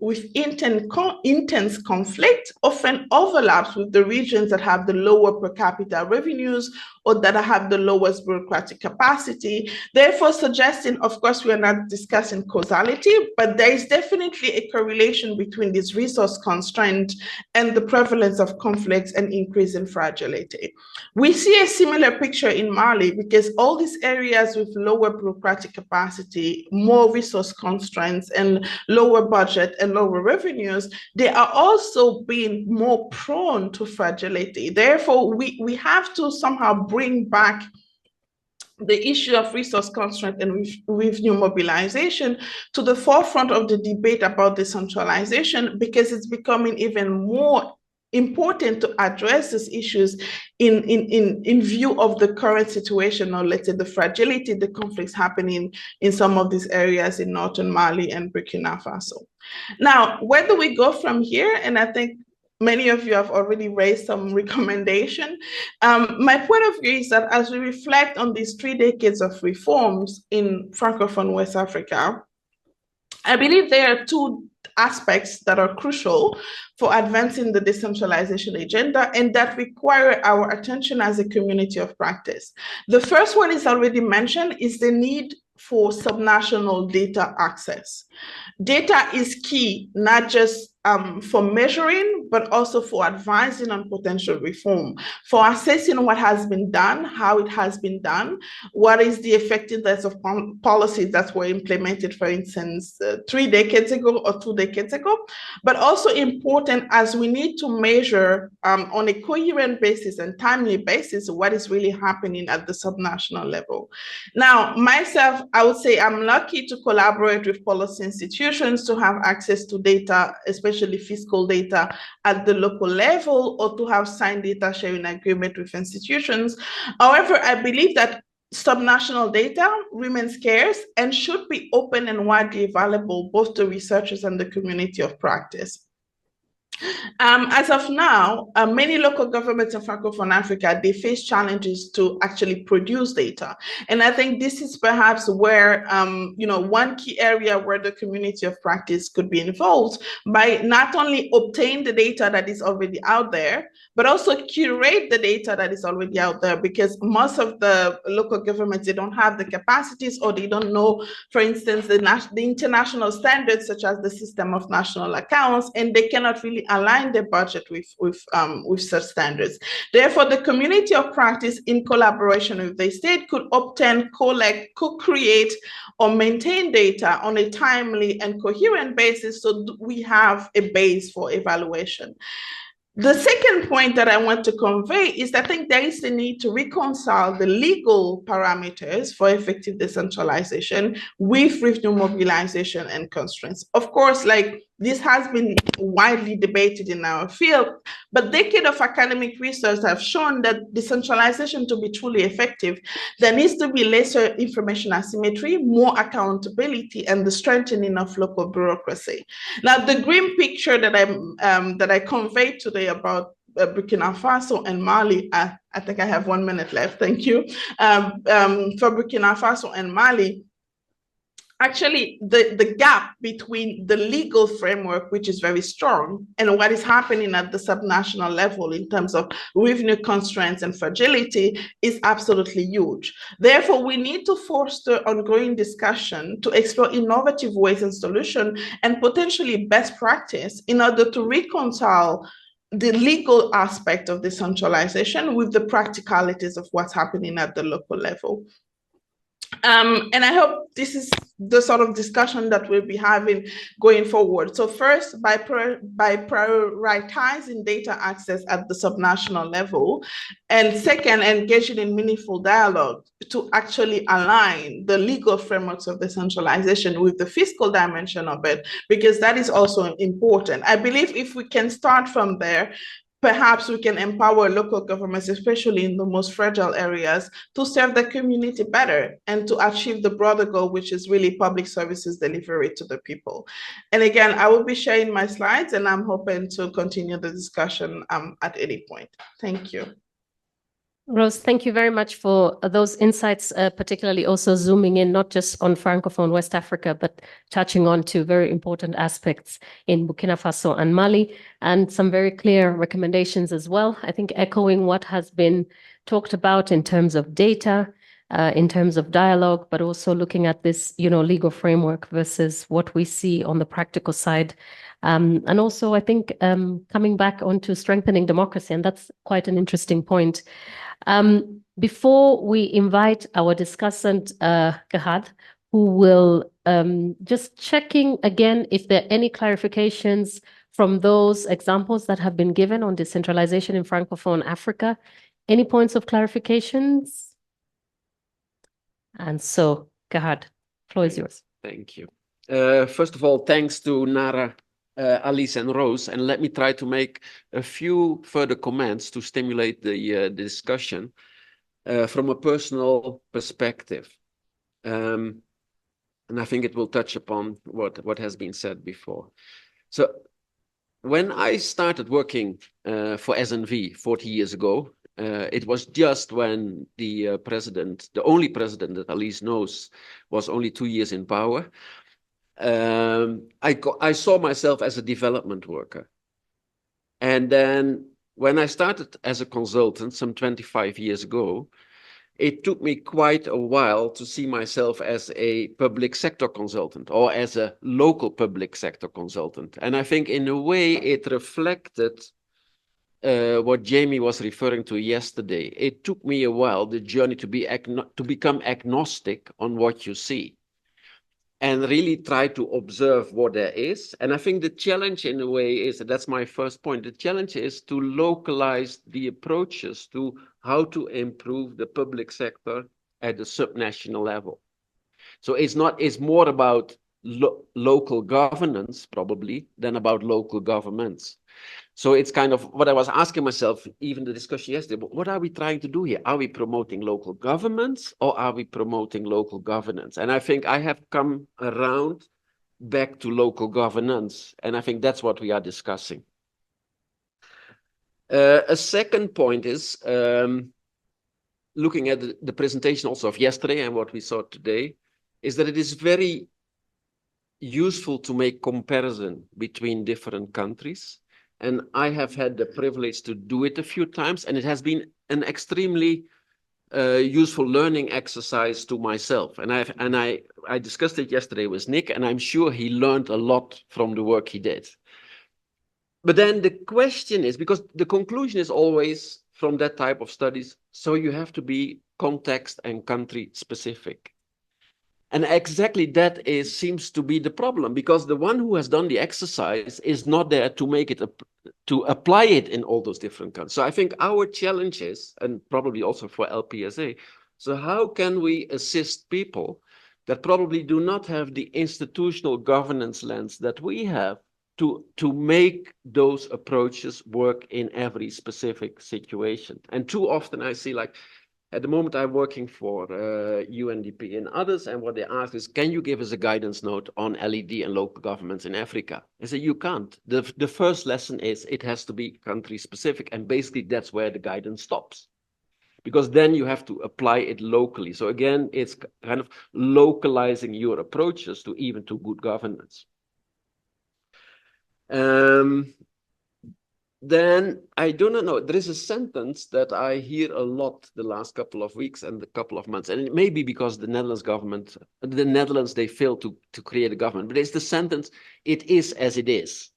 with intense conflict often overlaps with the regions that have the lower per capita revenues or that have the lowest bureaucratic capacity, therefore suggesting, of course, we are not discussing causality, but there is definitely a correlation between this resource constraint and the prevalence of conflicts and increase in fragility. We see a similar picture in Mali because all these areas with lower bureaucratic capacity, more resource constraints, and lower budget and lower revenues, they are also being more prone to fragility. Therefore, we have to somehow bring back the issue of resource constraint and revenue mobilization to the forefront of the debate about decentralization, because it's becoming even more important to address these issues in view of the current situation, or let's say the fragility, the conflicts happening in some of these areas in northern Mali and Burkina Faso. Now, where do we go from here? And I think many of you have already raised some recommendation. My point of view is that as we reflect on these 3 decades of reforms in Francophone West Africa, I believe there are 2 aspects that are crucial for advancing the decentralization agenda and that require our attention as a community of practice. The first one is already mentioned, is the need for subnational data access. Data is key, not just for measuring, but also for advising on potential reform, for assessing what has been done, how it has been done, what is the effectiveness of policies that were implemented, for instance, 3 decades ago or 2 decades ago, but also important as we need to measure on a coherent basis and timely basis what is really happening at the subnational level. Now, myself, I would say I'm lucky to collaborate with policy institutions to have access to data, especially especially fiscal data at the local level, or to have signed data sharing agreement with institutions. However, I believe that subnational data remains scarce and should be open and widely available both to researchers and the community of practice. As of now, many local governments in Francophone Africa, they face challenges to actually produce data. And I think this is perhaps where, one key area where the community of practice could be involved by not only obtain the data that is already out there, but also curate the data that is already out there, because most of the local governments, they don't have the capacities, or they don't know, for instance, the international standards, such as the system of national accounts, and they cannot really align their budget with such standards. Therefore, the community of practice, in collaboration with the state, could obtain, collect, co-create, or maintain data on a timely and coherent basis, so we have a base for evaluation. The second point that I want to convey is that I think there is a need to reconcile the legal parameters for effective decentralization with revenue mobilization and constraints. Of course, like this has been widely debated in our field, but decades of academic research have shown that decentralization, to be truly effective, there needs to be lesser information asymmetry, more accountability, and the strengthening of local bureaucracy. Now, the grim picture that I conveyed today about Burkina Faso and Mali, I think I have 1 minute left, thank you. For Burkina Faso and Mali, actually, the gap between the legal framework, which is very strong, and what is happening at the subnational level in terms of revenue constraints and fragility is absolutely huge. Therefore, we need to foster ongoing discussion to explore innovative ways and solutions and potentially best practice in order to reconcile the legal aspect of decentralization with the practicalities of what's happening at the local level. And I hope this is the sort of discussion that we'll be having going forward. So first, by prioritizing data access at the subnational level, and second, engaging in meaningful dialogue to actually align the legal frameworks of decentralization with the fiscal dimension of it, because that is also important. I believe if we can start from there, perhaps we can empower local governments, especially in the most fragile areas, to serve the community better and to achieve the broader goal, which is really public services delivery to the people. And again, I will be sharing my slides, and I'm hoping to continue the discussion at any point. Thank you. Rose, thank you very much for those insights, particularly also zooming in not just on Francophone West Africa, but touching on to very important aspects in Burkina Faso and Mali, and some very clear recommendations as well. I think echoing what has been talked about in terms of data, in terms of dialogue, but also looking at this, legal framework versus what we see on the practical side. And also, I think coming back onto strengthening democracy, and that's quite an interesting point. Before we invite our discussant, Gehad, who will just checking again if there are any clarifications from those examples that have been given on decentralization in Francophone Africa. Any points of clarifications? And so, Gehad, floor is yours. Thank you. First of all, thanks to Nara, Alice and Rose, and let me try to make a few further comments to stimulate the discussion from a personal perspective. And I think it will touch upon what has been said before. So when I started working for SNV 40 years ago, it was just when the only president that Alice knows, was only 2 years in power. I saw myself as a development worker. And then when I started as a consultant some 25 years ago, it took me quite a while to see myself as a public sector consultant or as a local public sector consultant. And I think in a way it reflected what Jamie was referring to yesterday. It took me a while, the journey to become agnostic on what you see, and really try to observe what there is. And I think the challenge in a way is, that's my first point, the challenge is to localize the approaches to how to improve the public sector at the subnational level. So it's more about local governance, probably, than about local governments. So it's kind of what I was asking myself, even the discussion yesterday, what are we trying to do here? Are we promoting local governments or are we promoting local governance? And I think I have come around back to local governance. And I think that's what we are discussing. A second point is looking at the presentation also of yesterday and what we saw today, is that it is very useful to make comparison between different countries. And I have had the privilege to do it a few times, and it has been an extremely useful learning exercise to myself. And I discussed it yesterday with Nick, and I'm sure he learned a lot from the work he did. But then the question is, because the conclusion is always from that type of studies, so you have to be context and country specific. And exactly that seems to be the problem, because the one who has done the exercise is not there to make it, to apply it in all those different countries. So I think our challenge is, and probably also for LPSA, so how can we assist people that probably do not have the institutional governance lens that we have to make those approaches work in every specific situation? And too often I see, like, at the moment, I'm working for UNDP and others, and what they ask is, can you give us a guidance note on LED and local governments in Africa? I say, you can't. The first lesson is it has to be country specific, and basically that's where the guidance stops. Because then you have to apply it locally. So again, it's kind of localizing your approaches to even to good governance. Then I do not know. There is a sentence that I hear a lot the last couple of weeks and a couple of months, and it may be because the Netherlands government, they failed to create a government. But it's the sentence: "It is as it is,"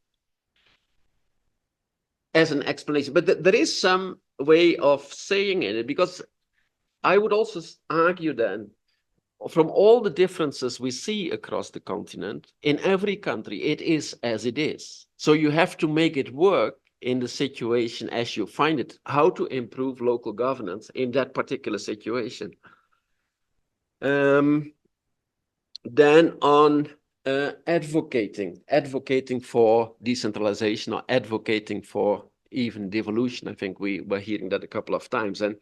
as an explanation. But there is some way of saying it, because I would also argue then, from all the differences we see across the continent, in every country, it is as it is. So you have to make it work in the situation as you find it, how to improve local governance in that particular situation. Then on advocating for decentralization, or advocating for even devolution. I think we were hearing that a couple of times. And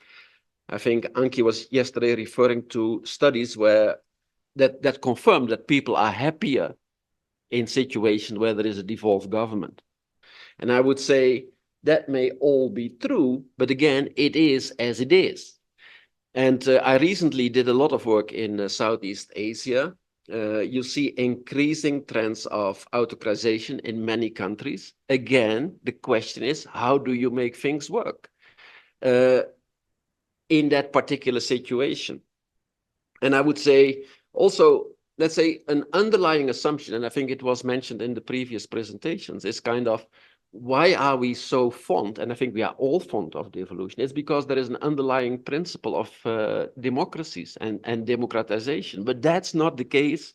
I think Anki was yesterday referring to studies where that confirmed that people are happier in situations where there is a devolved government. And I would say that may all be true, but again, it is as it is. And I recently did a lot of work in Southeast Asia. You see increasing trends of autocratization in many countries. Again, the question is, how do you make things work in that particular situation? And I would say also, let's say an underlying assumption, and I think it was mentioned in the previous presentations, is kind of, why are we so fond, and I think we are all fond of devolution? It's because there is an underlying principle of democracies and democratization, but that's not the case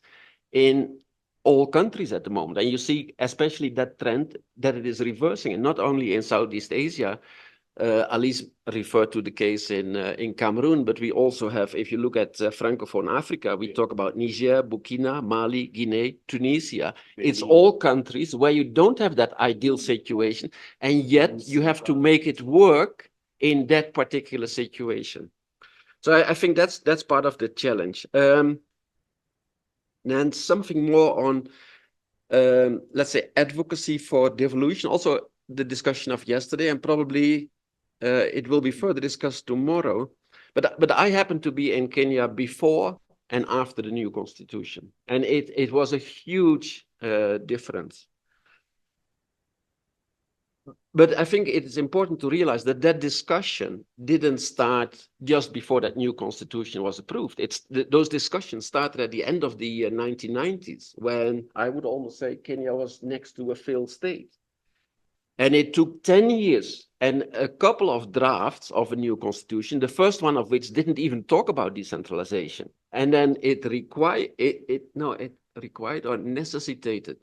in all countries at the moment. And you see especially that trend, that it is reversing, and not only in Southeast Asia. Alice referred to the case in Cameroon, but we also have, if you look at Francophone Africa, we talk about Niger, Burkina, Mali, Guinea, Tunisia. It's all countries where you don't have that ideal situation, and yet you have to make it work in that particular situation. So I think that's part of the challenge. And something more on, let's say, advocacy for devolution. Also, the discussion of yesterday, and probably it will be further discussed tomorrow. But I happened to be in Kenya before and after the new constitution, and it was a huge difference. But I think it is important to realize that that discussion didn't start just before that new constitution was approved. Those discussions started at the end of the 1990s, when I would almost say Kenya was next to a failed state. And it took 10 years and a couple of drafts of a new constitution, the first one of which didn't even talk about decentralization. And then it required or necessitated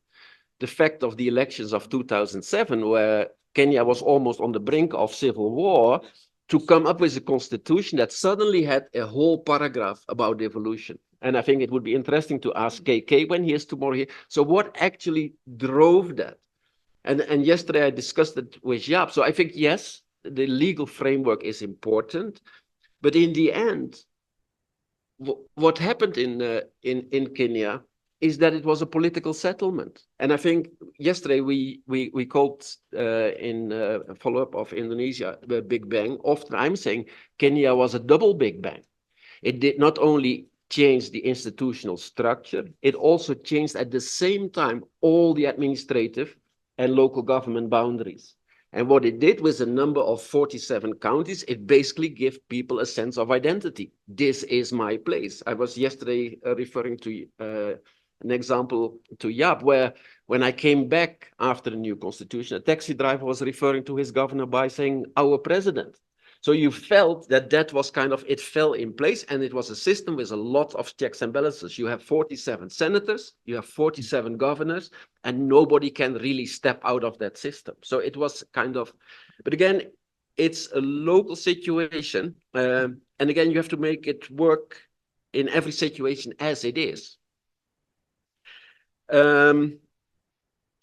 the fact of the elections of 2007, where Kenya was almost on the brink of civil war, to come up with a constitution that suddenly had a whole paragraph about devolution. And I think it would be interesting to ask KK when he is tomorrow here. So what actually drove that? And yesterday I discussed it with Jaap. So I think, yes, the legal framework is important. But in the end, what happened in Kenya is that it was a political settlement. And I think yesterday we called in follow-up of Indonesia the Big Bang. Often I'm saying Kenya was a double Big Bang. It did not only change the institutional structure, it also changed at the same time all the administrative and local government boundaries. And what it did with a number of 47 counties, it basically gave people a sense of identity. This is my place. I was yesterday referring to an example to Jaap, where when I came back after the new constitution, a taxi driver was referring to his governor by saying, our president. So you felt that that was kind of, it fell in place, and it was a system with a lot of checks and balances. You have 47 senators, you have 47 governors, and nobody can really step out of that system. So it was kind of, but again, it's a local situation. And again, you have to make it work in every situation as it is. And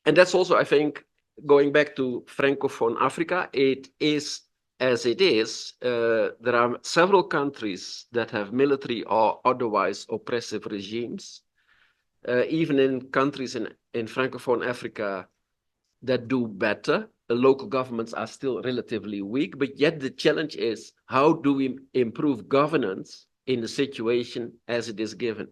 that's also, I think, going back to Francophone Africa, it is as it is. There are several countries that have military or otherwise oppressive regimes. Even in countries in Francophone Africa that do better, the local governments are still relatively weak, but yet the challenge is, how do we improve governance in the situation as it is given?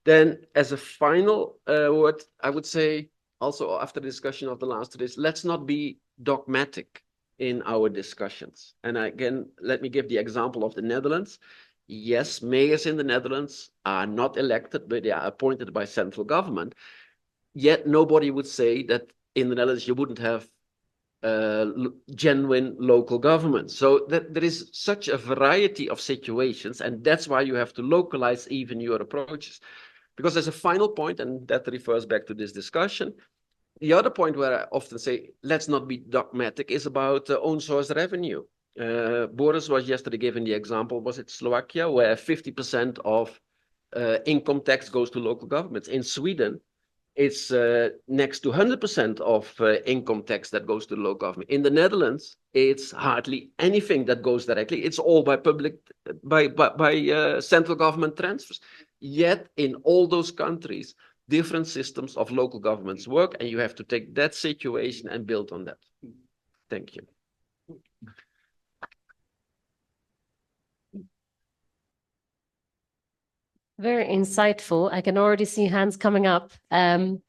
Then as a final word, I would say, also after the discussion of the last 2 days, let's not be dogmatic in our discussions. And again, let me give the example of the Netherlands. Yes, mayors in the Netherlands are not elected, but they are appointed by central government. Yet nobody would say that in the Netherlands you wouldn't have genuine local government. So that there is such a variety of situations, and that's why you have to localize even your approaches. Because there's a final point, and that refers back to this discussion. The other point where I often say, let's not be dogmatic, is about own source revenue. Boris was yesterday given the example, was it Slovakia, where 50% of income tax goes to local governments. In Sweden, it's next to 100% of income tax that goes to the local government. In the Netherlands, it's hardly anything that goes directly. It's all by central government transfers. Yet in all those countries, different systems of local governments work, and you have to take that situation and build on that. Thank you. Very insightful. I can already see hands coming up. And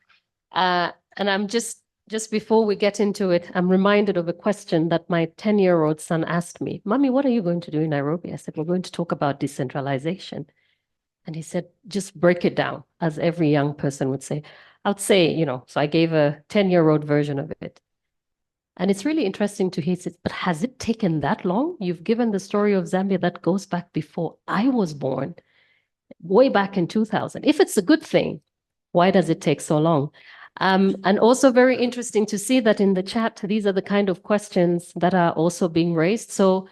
I'm just before we get into it, I'm reminded of a question that my 10-year-old son asked me. Mommy, what are you going to do in Nairobi? I said, we're going to talk about decentralization. And he said, just break it down, as every young person would say. I would say, so I gave a 10-year-old version of it. And it's really interesting to hear it, but has it taken that long? You've given the story of Zambia that goes back before I was born, way back in 2000. If it's a good thing, why does it take so long? And also very interesting to see that in the chat, these are the kind of questions that are also being raised. So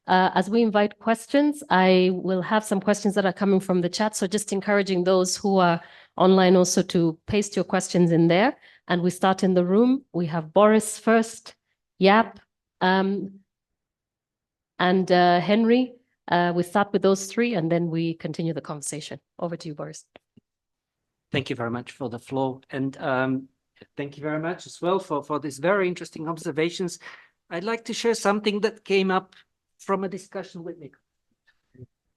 as we invite questions, I will have some questions that are coming from the chat. So just encouraging those who are online also to paste your questions in there. And we start in the room. We have Boris first, Jaap, and Henry. We start with those three, and then we continue the conversation. Over to you, Boris. Thank you very much for the floor. And thank you very much as well for these very interesting observations. I'd like to share something that came up from a discussion with Nick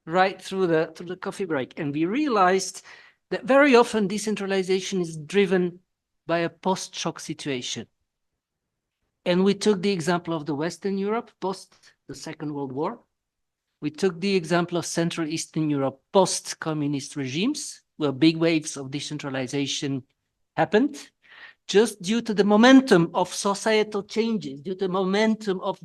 right through the coffee break. And we realized that very often decentralization is driven by a post-shock situation. And we took the example of the Western Europe post the Second World War. We took the example of Central Eastern Europe post-communist regimes, where big waves of decentralization happened, just due to the momentum of societal changes, due to the momentum of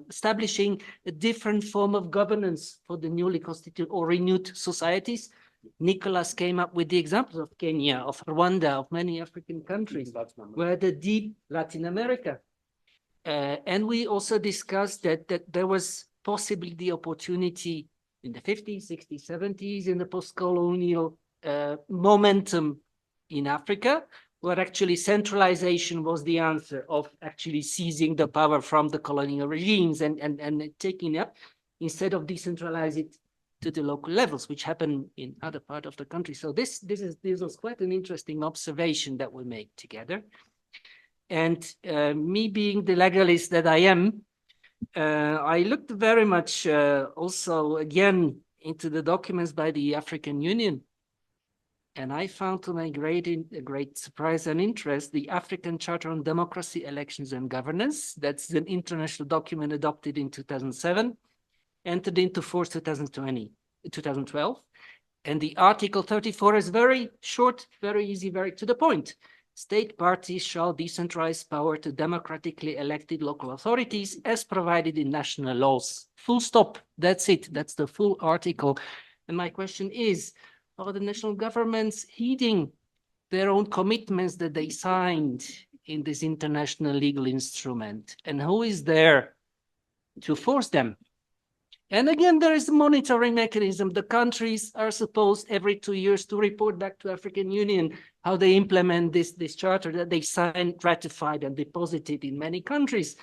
establishing a different form of governance for the newly constituted or renewed societies. Nicholas came up with the examples of Kenya, of Rwanda, of many African countries, where the deep Latin America. And we also discussed that there was possibly the opportunity in the 50s, 60s, 70s, in the post-colonial momentum in Africa, where actually centralization was the answer of actually seizing the power from the colonial regimes and taking up, instead of decentralize it to the local levels, which happen in other part of the country. So this was quite an interesting observation that we make together. And me being the legalist that I am, I looked very much also again into the documents by the African Union. And I found, to my great surprise and interest, the African Charter on Democracy, Elections and Governance. That's an international document adopted in 2007, entered into force 2012. And the Article 34 is very short, very easy, very to the point. State parties shall decentralize power to democratically elected local authorities as provided in national laws. Full stop. That's it. That's the full article. And my question is, are the national governments heeding their own commitments that they signed in this international legal instrument? And who is there to force them? And again, there is a monitoring mechanism. The countries are supposed every 2 years to report back to African Union how they implement this charter that they signed, ratified, and deposited in many countries.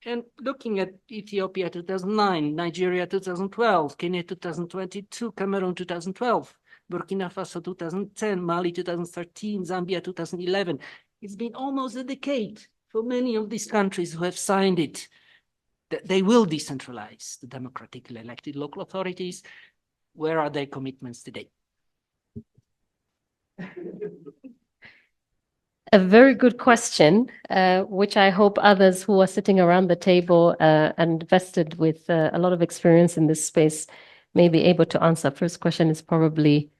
And looking at Ethiopia 2009, Nigeria 2012, Kenya 2022, Cameroon 2012, Burkina Faso 2010, Mali 2013, Zambia 2011. It's been almost a decade for many of these countries who have signed it, that they will decentralize the democratically elected local authorities. Where are their commitments today? A very good question, which I hope others who are sitting around the table and vested with a lot of experience in this space may be able to answer. First question is probably,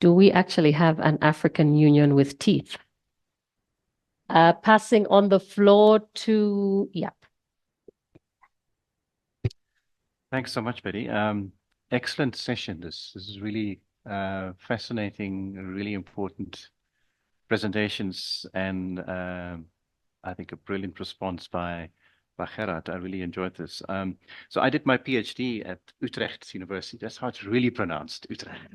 do we actually have an African Union with teeth? Passing on the floor to, yeah. Thanks so much, Betty. Excellent session. This is really fascinating, really important presentations, and I think a brilliant response by Gerard. I really enjoyed this. So I did my PhD at Utrecht University. That's how it's really pronounced, Utrecht.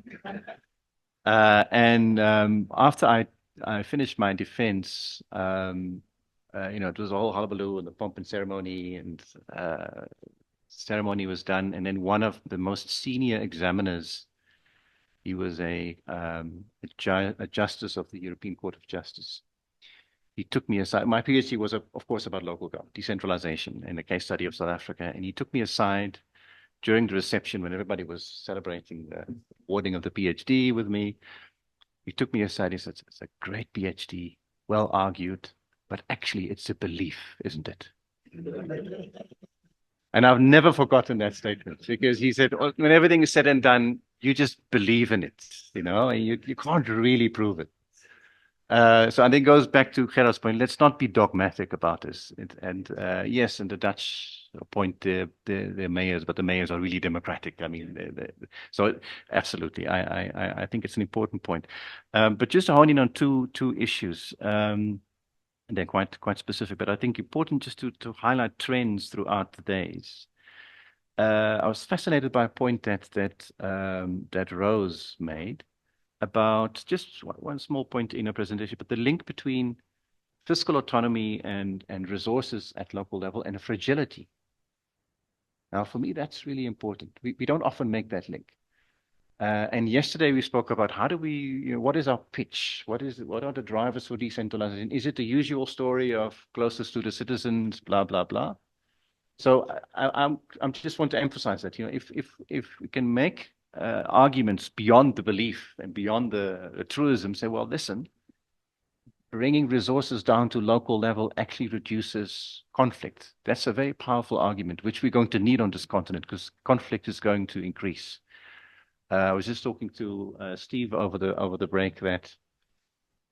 And after I finished my defense, it was all hullabaloo and the pomp and ceremony, and ceremony was done. And then one of the most senior examiners, he was a justice of the European Court of Justice. He took me aside. My PhD was, of course, about local government, decentralization, and a case study of South Africa. And he took me aside during the reception when everybody was celebrating the awarding of the PhD with me. He took me aside. He said, "It's a great PhD, well argued, but actually it's a belief, isn't it?" And I've never forgotten that statement, because he said, when everything is said and done, you just believe in it, and you can't really prove it. So I think it goes back to Gerard's point. Let's not be dogmatic about this. Yes, and the Dutch appoint their mayors, but the mayors are really democratic. I mean, so absolutely, I think it's an important point. But just honing on two issues. And they're quite specific, but I think important just to highlight trends throughout the days. I was fascinated by a point that Rose made about just one small point in her presentation, but the link between fiscal autonomy and resources at local level and fragility. Now, for me, that's really important. We don't often make that link. And yesterday we spoke about how do we, what is our pitch? What are the drivers for decentralization? Is it the usual story of closest to the citizens, blah, blah, blah? So I'm just want to emphasize that, if we can make arguments beyond the belief and beyond the truism, say, well, listen, bringing resources down to local level actually reduces conflict. That's a very powerful argument, which we're going to need on this continent, because conflict is going to increase. I was just talking to Steve over the break that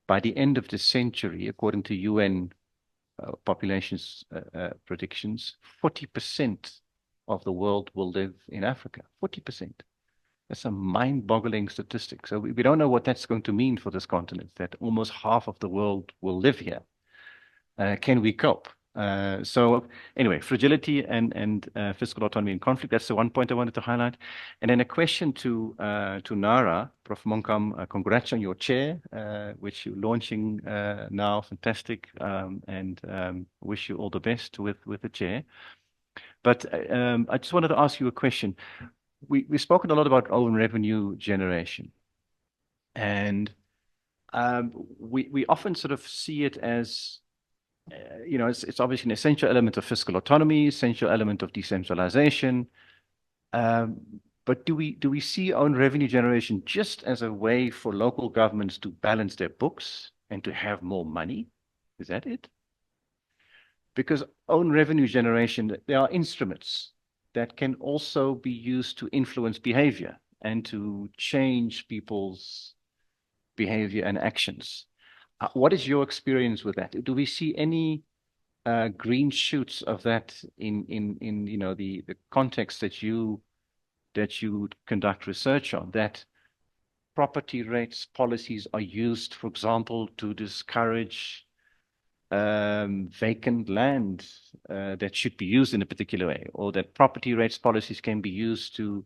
by the end of the century, according to UN populations predictions, 40% of the world will live in Africa. 40%. That's a mind-boggling statistic. So we don't know what that's going to mean for this continent, that almost half of the world will live here. Can we cope? So anyway, fragility and fiscal autonomy and conflict. That's the one point I wanted to highlight. And then a question to Nara, Prof. Monkam. Congrats on your chair, which you're launching now. Fantastic, and wish you all the best with the chair. But I just wanted to ask you a question. We've spoken a lot about own revenue generation, and we often sort of see it as it's obviously an essential element of fiscal autonomy, essential element of decentralization. But do we see own revenue generation just as a way for local governments to balance their books and to have more money? Is that it? Because own revenue generation, there are instruments that can also be used to influence behavior and to change people's behavior and actions. What is your experience with that? Do we see any green shoots of that in the context that you conduct research on, that property rates policies are used, for example, to discourage vacant land that should be used in a particular way, or that property rates policies can be used to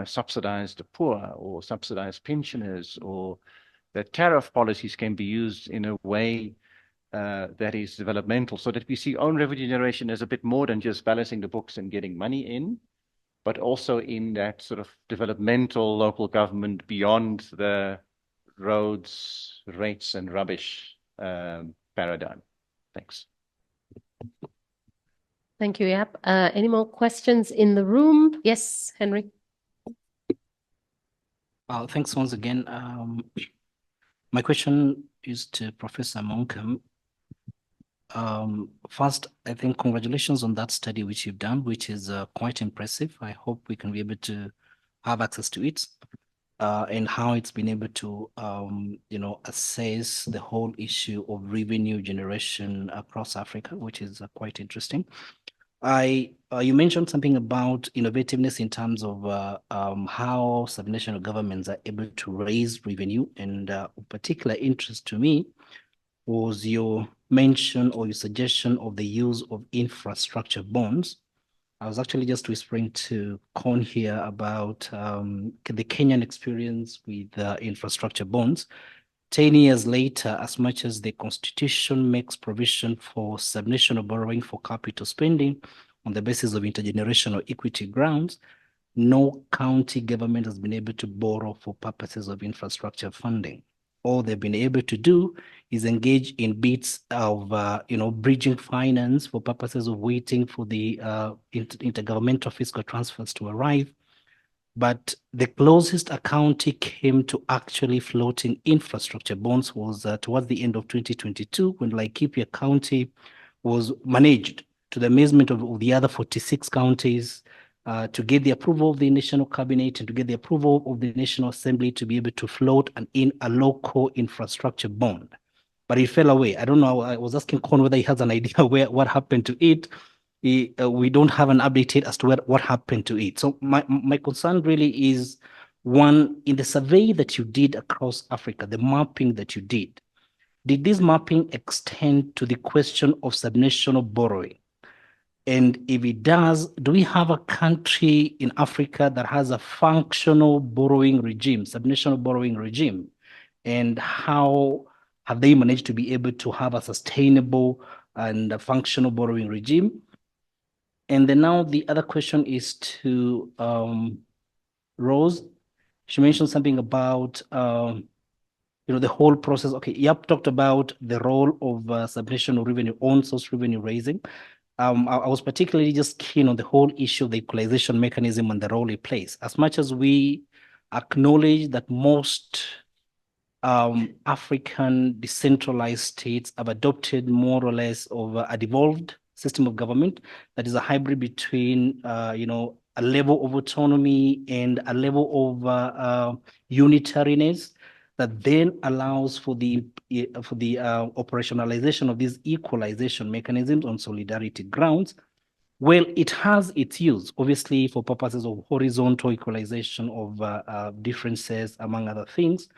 subsidize the poor or subsidize pensioners, or that tariff policies can be used in a way that is developmental, so that we see own revenue generation as a bit more than just balancing the books and getting money in, but also in that sort of developmental local government beyond the roads, rates, and rubbish paradigm. Thanks. Thank you, Yap. Any more questions in the room? Yes, Henry. Thanks once again. My question is to Professor Monkam. First, I think congratulations on that study which you've done, which is quite impressive. I hope we can be able to have access to it and how it's been able to, assess the whole issue of revenue generation across Africa, which is quite interesting. You mentioned something about innovativeness in terms of how subnational governments are able to raise revenue, and of particular interest to me was your mention or your suggestion of the use of infrastructure bonds. I was actually just whispering to Con here about the Kenyan experience with infrastructure bonds. 10 years later, as much as the constitution makes provision for subnational borrowing for capital spending on the basis of intergenerational equity grounds, no county government has been able to borrow for purposes of infrastructure funding. All they've been able to do is engage in bits of, bridging finance for purposes of waiting for the intergovernmental fiscal transfers to arrive. But the closest a county came to actually floating infrastructure bonds was towards the end of 2022, when Laikipia County was managed, to the amazement of the other 46 counties, to get the approval of the National Cabinet and to get the approval of the National Assembly to be able to float a local infrastructure bond. But it fell away. I don't know. I was asking Con whether he has an idea what happened to it. We don't have an update as to what happened to it. So my concern really is, one, in the survey that you did across Africa, the mapping that you did this mapping extend to the question of subnational borrowing? And if it does, do we have a country in Africa that has a functional borrowing regime, subnational borrowing regime? And how have they managed to be able to have a sustainable and a functional borrowing regime? And then now the other question is to Rose. She mentioned something about the whole process. Okay, Yap talked about the role of subnational revenue, own source revenue raising. I was particularly just keen on the whole issue of the equalization mechanism and the role it plays. As much as we acknowledge that most African decentralized states have adopted more or less of a devolved system of government that is a hybrid between, a level of autonomy and a level of unitariness that then allows for the operationalization of these equalization mechanisms on solidarity grounds. Well, it has its use, obviously, for purposes of horizontal equalization of differences, among other things.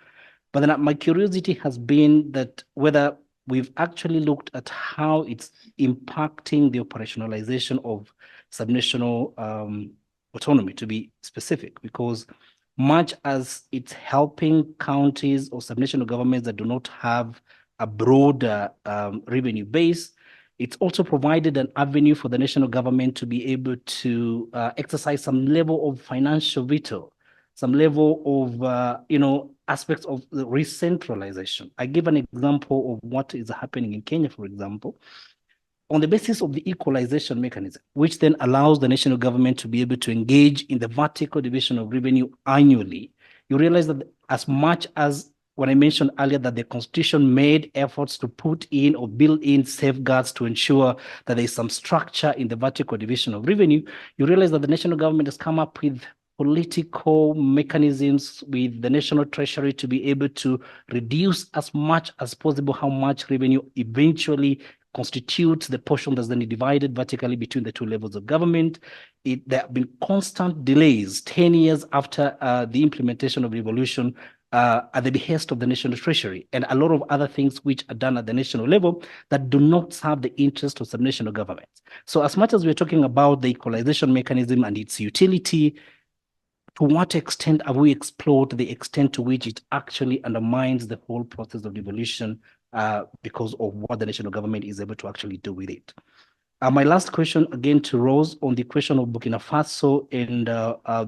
But then my curiosity has been that whether we've actually looked at how it's impacting the operationalization of subnational autonomy, to be specific, because much as it's helping counties or subnational governments that do not have a broader revenue base, it's also provided an avenue for the national government to be able to exercise some level of financial veto, some level of, aspects of the re-centralization. I give an example of what is happening in Kenya, for example, on the basis of the equalization mechanism, which then allows the national government to be able to engage in the vertical division of revenue annually. You realize that as much as when I mentioned earlier that the Constitution made efforts to put in or build in safeguards to ensure that there is some structure in the vertical division of revenue, you realize that the national government has come up with political mechanisms with the national treasury to be able to reduce as much as possible how much revenue eventually constitutes the portion that's then divided vertically between the two levels of government. There have been constant delays 10 years after the implementation of revolution at the behest of the national treasury, and a lot of other things which are done at the national level that do not serve the interest of subnational governments. So as much as we're talking about the equalization mechanism and its utility, to what extent have we explored the extent to which it actually undermines the whole process of devolution because of what the national government is able to actually do with it? My last question again to Rose on the question of Burkina Faso and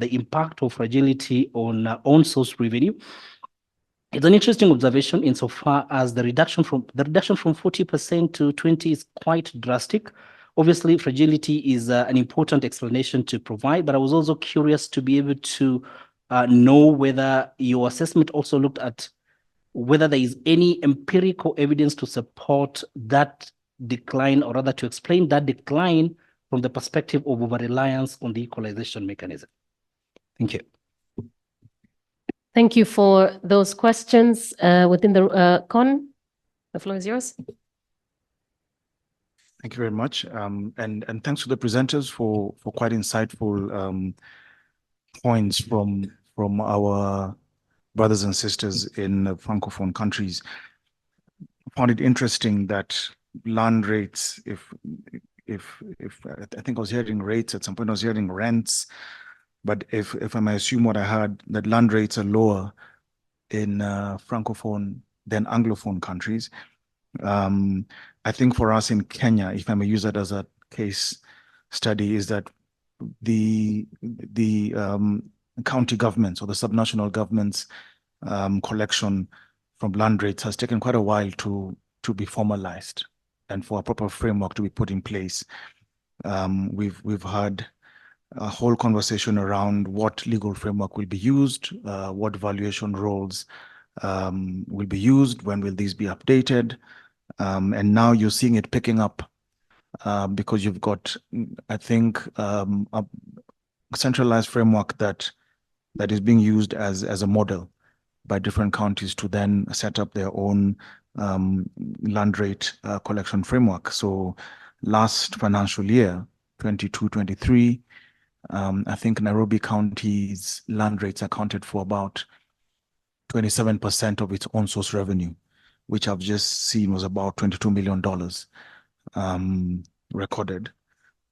the impact of fragility on source revenue. It's an interesting observation insofar as the reduction from 40% to 20% is quite drastic. Obviously, fragility is an important explanation to provide, but I was also curious to be able to know whether your assessment also looked at whether there is any empirical evidence to support that decline, or rather to explain that decline from the perspective of over-reliance on the equalization mechanism. Thank you. Thank you for those questions. Within the Con, the floor is yours. Thank you very much. And thanks to the presenters for quite insightful points from our brothers and sisters in Francophone countries. I found it interesting that land rates, if I think I was hearing rates at some point, I was hearing rents, but if I may assume what I heard, that land rates are lower in Francophone than Anglophone countries. I think for us in Kenya, if I may use that as a case study, is that the county governments or the subnational governments collection from land rates has taken quite a while to be formalized and for a proper framework to be put in place. We've had a whole conversation around what legal framework will be used, what valuation roles will be used, when will these be updated, and now you're seeing it picking up because you've got, I think, a centralized framework that is being used as a model by different counties to then set up their own land rate collection framework. So last financial year, 22-23, I think Nairobi County's land rates accounted for about 27% of its own source revenue, which I've just seen was about $22 million recorded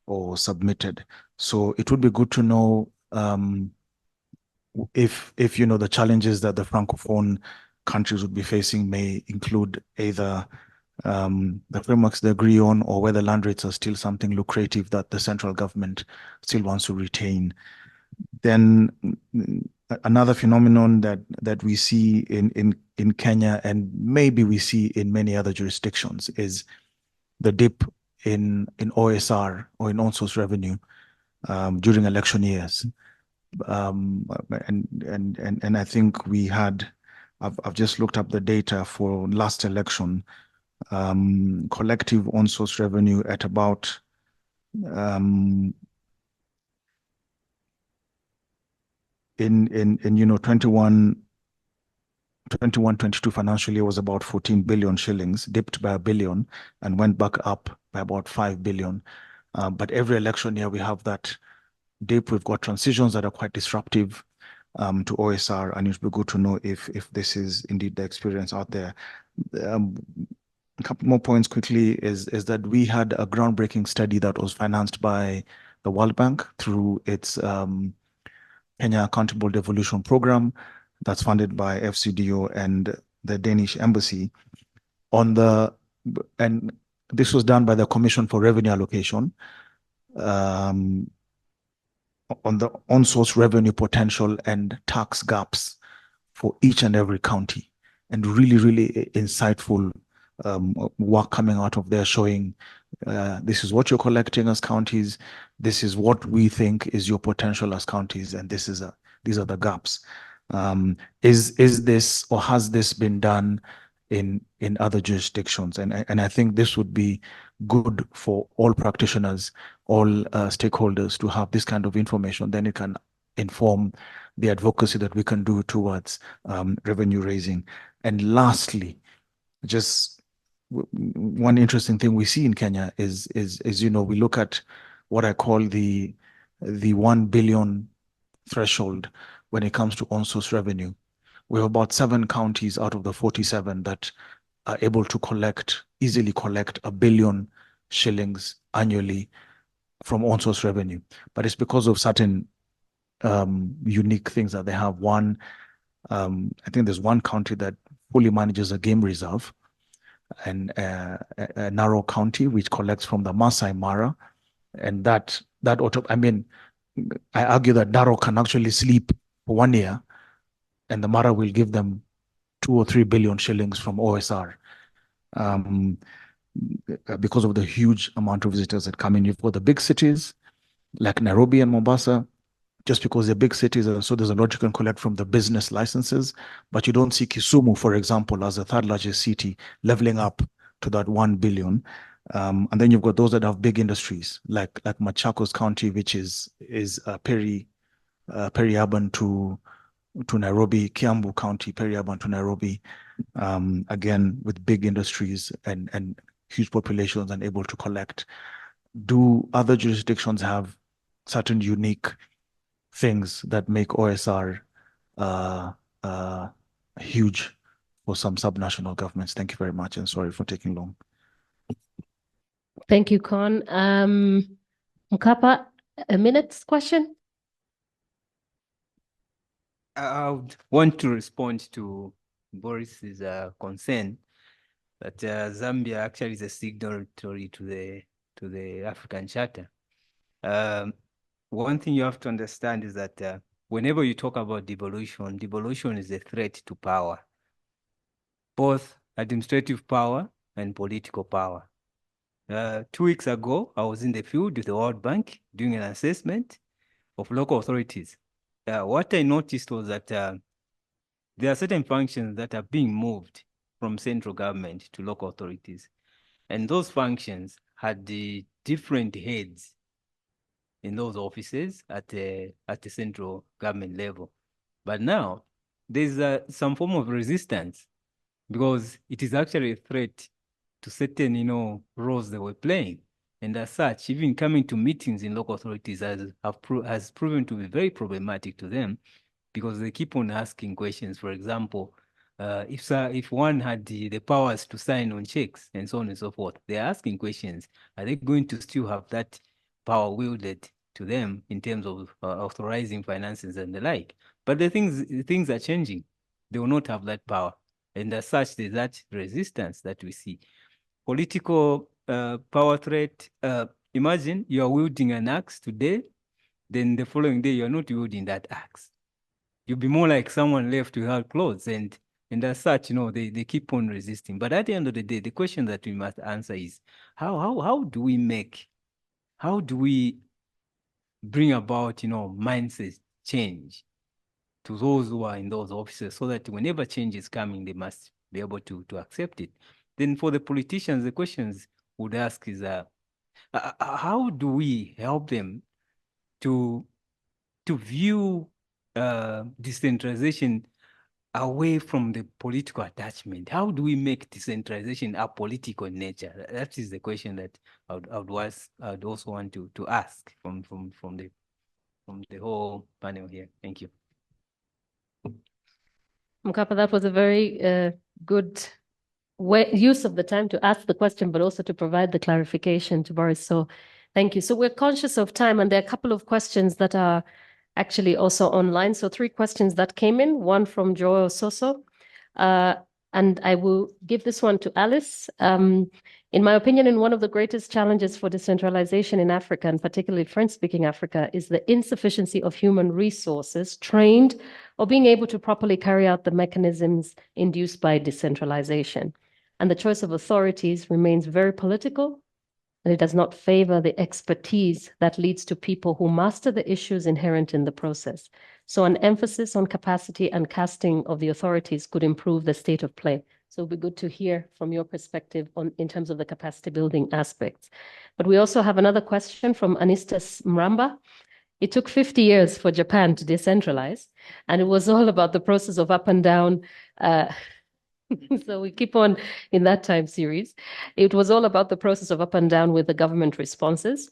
or submitted. So it would be good to know if the challenges that the Francophone countries would be facing may include either the frameworks they agree on, or whether land rates are still something lucrative that the central government still wants to retain. Then another phenomenon that we see in Kenya, and maybe we see in many other jurisdictions, is the dip in OSR, or in on-source revenue, during election years. And I think I've just looked up the data for last election. Collective on-source revenue at about in 21-22 financial year was about 14 billion shillings, dipped by $1 billion and went back up by about 5 billion. But every election year we have that dip. We've got transitions that are quite disruptive to OSR, and it would be good to know if this is indeed the experience out there. a couple more points quickly is that we had a groundbreaking study that was financed by the World Bank through its Kenya Accountable Devolution Program that's funded by FCDO and the Danish Embassy and this was done by the Commission for Revenue Allocation on the on-source revenue potential and tax gaps for each and every county, and really insightful work coming out of there showing this is what you're collecting as counties, this is what we think is your potential as counties, and these are the gaps. Is this or has this been done in other jurisdictions? And I think this would be good for all practitioners, all stakeholders to have this kind of information. Then it can inform the advocacy that we can do towards revenue raising. And lastly, just one interesting thing we see in Kenya is we look at what I call the 1 billion threshold when it comes to on-source revenue. We have about 7 counties out of the 47 that are able to easily collect 1 billion shillings annually from on-source revenue. But it's because of certain unique things that they have. One, I think there's one county that fully manages a game reserve, and a Narrow County, which collects from the Masai Mara. And I argue that Narrow can actually sleep for 1 year, and the Mara will give them 2 or 3 billion shillings from OSR. Because of the huge amount of visitors that come in. You've got the big cities like Nairobi and Mombasa, just because they're big cities, so there's a lot you can collect from the business licenses, but you don't see Kisumu, for example, as the 3rd largest city, leveling up to that 1 billion. And then you've got those that have big industries, like Machakos County, which is peri-urban to Nairobi, Kiambu County, peri-urban to Nairobi, again, with big industries and huge populations and able to collect. Do other jurisdictions have certain unique things that make OSR huge for some subnational governments? Thank you very much, and sorry for taking long. Thank you, Con. Mkapa, a minute's question? I would want to respond to Boris's concern that Zambia actually is a signatory to the African Charter. One thing you have to understand is that whenever you talk about devolution is a threat to power, both administrative power and political power. 2 weeks ago, I was in the field with the World Bank doing an assessment of local authorities. What I noticed was that there are certain functions that are being moved from central government to local authorities. And those functions had the different heads in those offices at the central government level. But now there's some form of resistance because it is actually a threat to certain, roles they were playing. And as such, even coming to meetings in local authorities has proven to be very problematic to them because they keep on asking questions. For example, if one had the powers to sign on checks and so on and so forth, they're asking questions. Are they going to still have that power wielded to them in terms of authorizing finances and the like? But the things are changing. They will not have that power. And as such, there's that resistance that we see. Political power threat. Imagine you are wielding an axe today, then the following day you're not wielding that axe. You'll be more like someone left without clothes, and as such, they keep on resisting. But at the end of the day, the question that we must answer is how do we bring about mindset change to those who are in those offices, so that whenever change is coming, they must be able to accept it. Then for the politicians, the questions would ask is how do we help them to view decentralization away from the political attachment? How do we make decentralization a political in nature? That is the question that I would also want to ask from the whole panel here. Thank you. Mkapa, that was a very good use of the time to ask the question, but also to provide the clarification to Boris. So thank you. So we're conscious of time, and there are a couple of questions that are actually also online. So 3 questions that came in, one from Joel Soso. And I will give this one to Alice. In my opinion, one of the greatest challenges for decentralization in Africa, and particularly French-speaking Africa, is the insufficiency of human resources trained or being able to properly carry out the mechanisms induced by decentralization. And the choice of authorities remains very political, and it does not favor the expertise that leads to people who master the issues inherent in the process. So an emphasis on capacity and casting of the authorities could improve the state of play. So it'd be good to hear from your perspective in terms of the capacity building aspects. But we also have another question from Anistas Mramba. It took 50 years for Japan to decentralize, and it was all about the process of up and down. So we keep on in that time series. It was all about the process of up and down with the government responses.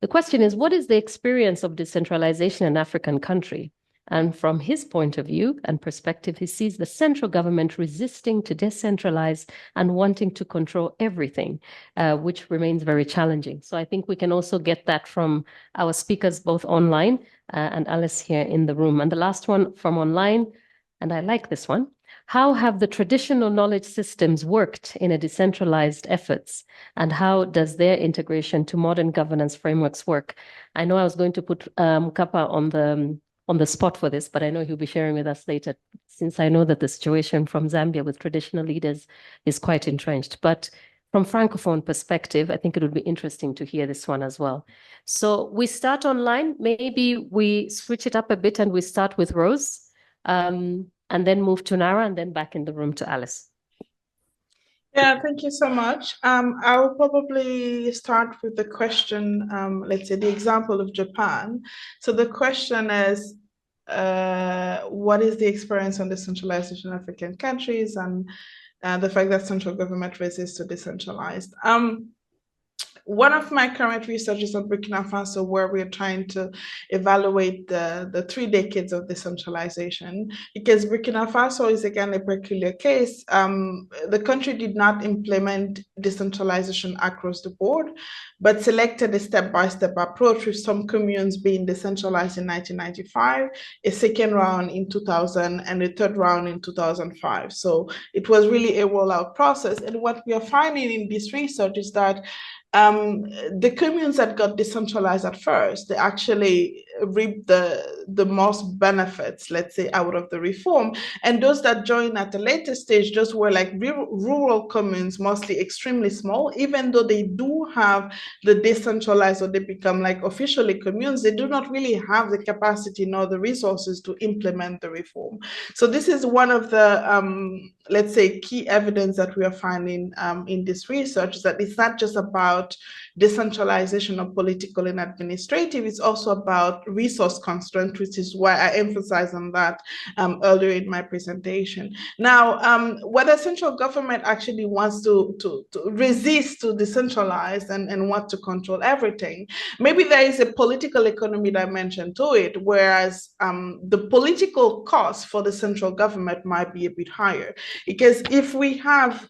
The question is, what is the experience of decentralization in an African country? And from his point of view and perspective, he sees the central government resisting to decentralize and wanting to control everything, which remains very challenging. So I think we can also get that from our speakers, both online and Alice here in the room. And the last one from online, and I like this one. How have the traditional knowledge systems worked in a decentralized efforts, and how does their integration to modern governance frameworks work? I know I was going to put Kappa on the spot for this, but I know he'll be sharing with us later, since I know that the situation from Zambia with traditional leaders is quite entrenched. But from Francophone perspective, I think it would be interesting to hear this one as well. So we start online. Maybe we switch it up a bit and we start with Rose. And then move to Nara, and then back in the room to Alice. Yeah, thank you so much. I will probably start with the question, let's say the example of Japan. So the question is, what is the experience on decentralization in African countries, and the fact that central government resists to decentralize? One of my current research is on Burkina Faso, where we're trying to evaluate the 3 decades of decentralization, because Burkina Faso is again a peculiar case. The country did not implement decentralization across the board, but selected a step-by-step approach, with some communes being decentralized in 1995, a second round in 2000, and a third round in 2005. So it was really a rollout process. And what we are finding in this research is that the communes that got decentralized at first, they actually reaped the most benefits, let's say, out of the reform. And those that joined at a later stage just were like rural communes, mostly extremely small. Even though they do have the decentralized, or they become like officially communes, they do not really have the capacity nor the resources to implement the reform. So this is one of the let's say key evidence that we are finding in this research, is that it's not just about decentralization of political and administrative, it's also about resource constraint, which is why I emphasized on that earlier in my presentation. Now, whether central government actually wants to resist to decentralize and want to control everything, maybe there is a political economy dimension to it, whereas the political cost for the central government might be a bit higher. Because if we have,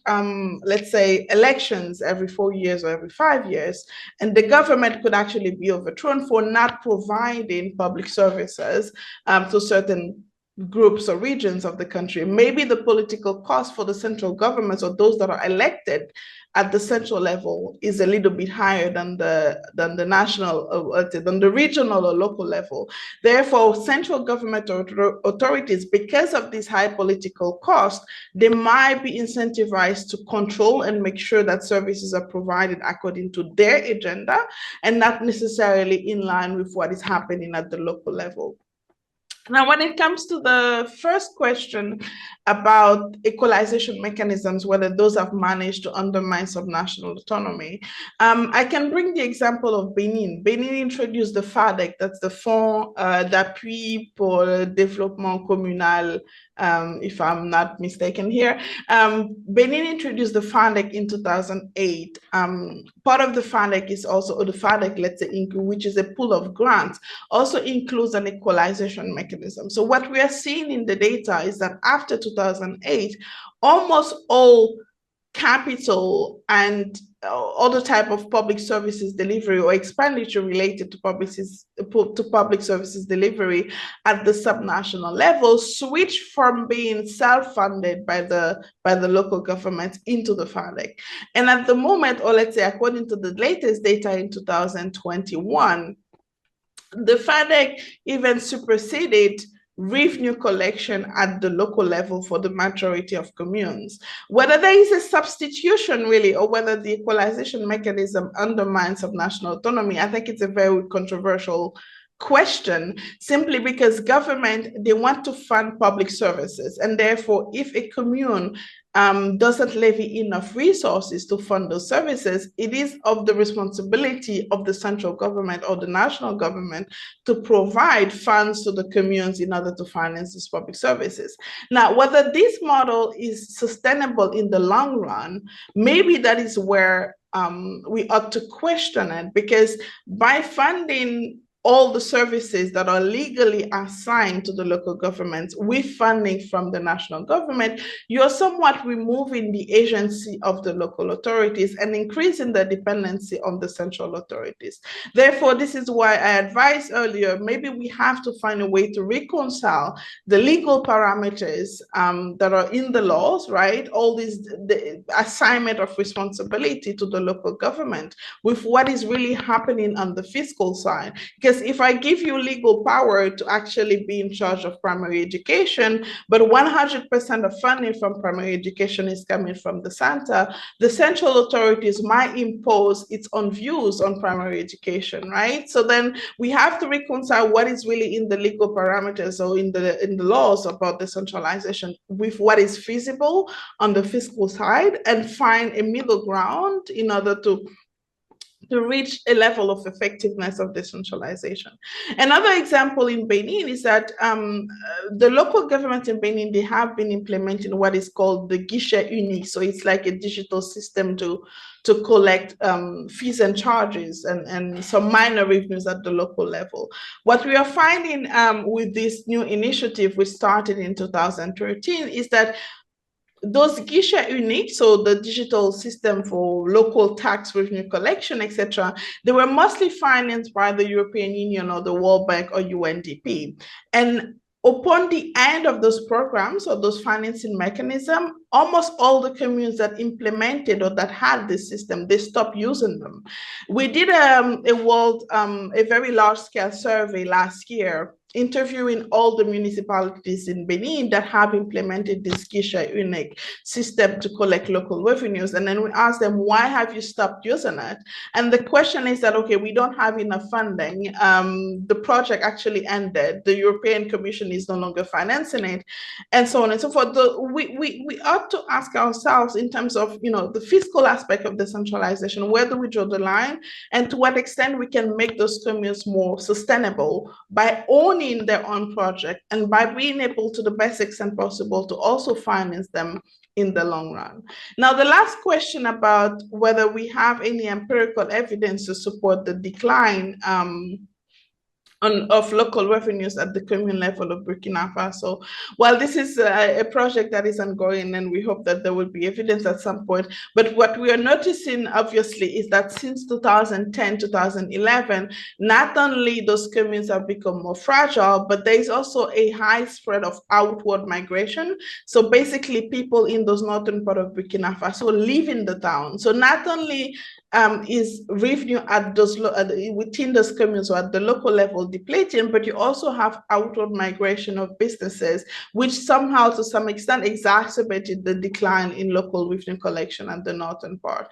let's say, elections every 4 years or every 5 years, and the government could actually be overthrown for not providing public services to certain groups or regions of the country, maybe the political cost for the central governments, or those that are elected at the central level, is a little bit higher than the national, than the regional or local level. Therefore, central government authorities, because of this high political cost, they might be incentivized to control and make sure that services are provided according to their agenda, and not necessarily in line with what is happening at the local level. Now, when it comes to the first question about equalization mechanisms, whether those have managed to undermine subnational autonomy, I can bring the example of Benin. Benin introduced the FADEC, that's the Fonds d'appui pour le développement communal, if I'm not mistaken here. Benin introduced the FADEC in 2008. Part of the FADEC is also, or the FADEC, let's say, which is a pool of grants, also includes an equalization mechanism. So what we are seeing in the data is that after 2008, almost all capital and other type of public services delivery or expenditure related to public services delivery at the subnational level switch from being self-funded by the local government into the FADC. And at the moment, or let's say according to the latest data in 2021, the FADC even superseded revenue collection at the local level for the majority of communes. Whether there is a substitution really, or whether the equalization mechanism undermines subnational autonomy, I think it's a very controversial question, simply because government, they want to fund public services. And therefore, if a commune doesn't levy enough resources to fund those services, it is of the responsibility of the central government or the national government to provide funds to the communes in order to finance these public services. Now, whether this model is sustainable in the long run, maybe that is where we ought to question it, because by funding all the services that are legally assigned to the local governments with funding from the national government, you're somewhat removing the agency of the local authorities and increasing the dependency on the central authorities. Therefore, this is why I advised earlier, maybe we have to find a way to reconcile the legal parameters that are in the laws, right? All this, the assignment of responsibility to the local government with what is really happening on the fiscal side. Because if I give you legal power to actually be in charge of primary education, but 100% of funding from primary education is coming from the center, the central authorities might impose its own views on primary education, right? So then we have to reconcile what is really in the legal parameters or in the laws about decentralization with what is feasible on the fiscal side, and find a middle ground in order to reach a level of effectiveness of decentralization. Another example in Benin is that the local government in Benin, they have been implementing what is called the guichet unique. So it's like a digital system to collect fees and charges and some minor revenues at the local level. What we are finding with this new initiative, which started in 2013, is that those guichet unique, so the digital system for local tax revenue collection, etc., they were mostly financed by the European Union or the World Bank or UNDP. And upon the end of those programs or those financing mechanisms, almost all the communes that implemented or that had this system, they stopped using them. We did a very large-scale survey last year, interviewing all the municipalities in Benin that have implemented this guichet unique system to collect local revenues. And then we asked them, why have you stopped using it? And the question is that, okay, we don't have enough funding. The project actually ended. The European Commission is no longer financing it, and so on and so forth. We ought to ask ourselves in terms of, the fiscal aspect of decentralization, where do we draw the line, and to what extent we can make those communes more sustainable by owning their own project and by being able to the best extent possible to also finance them in the long run. Now, the last question about whether we have any empirical evidence to support the decline of local revenues at the commune level of Burkina Faso. Well, this is a project that is ongoing, and we hope that there will be evidence at some point. But what we are noticing, obviously, is that since 2010, 2011, not only those communes have become more fragile, but there is also a high spread of outward migration. So basically, people in those northern part of Burkina Faso live in the town. So not only is revenue at those within those communes or at the local level depleting, but you also have outward migration of businesses, which somehow to some extent exacerbated the decline in local revenue collection at the northern part.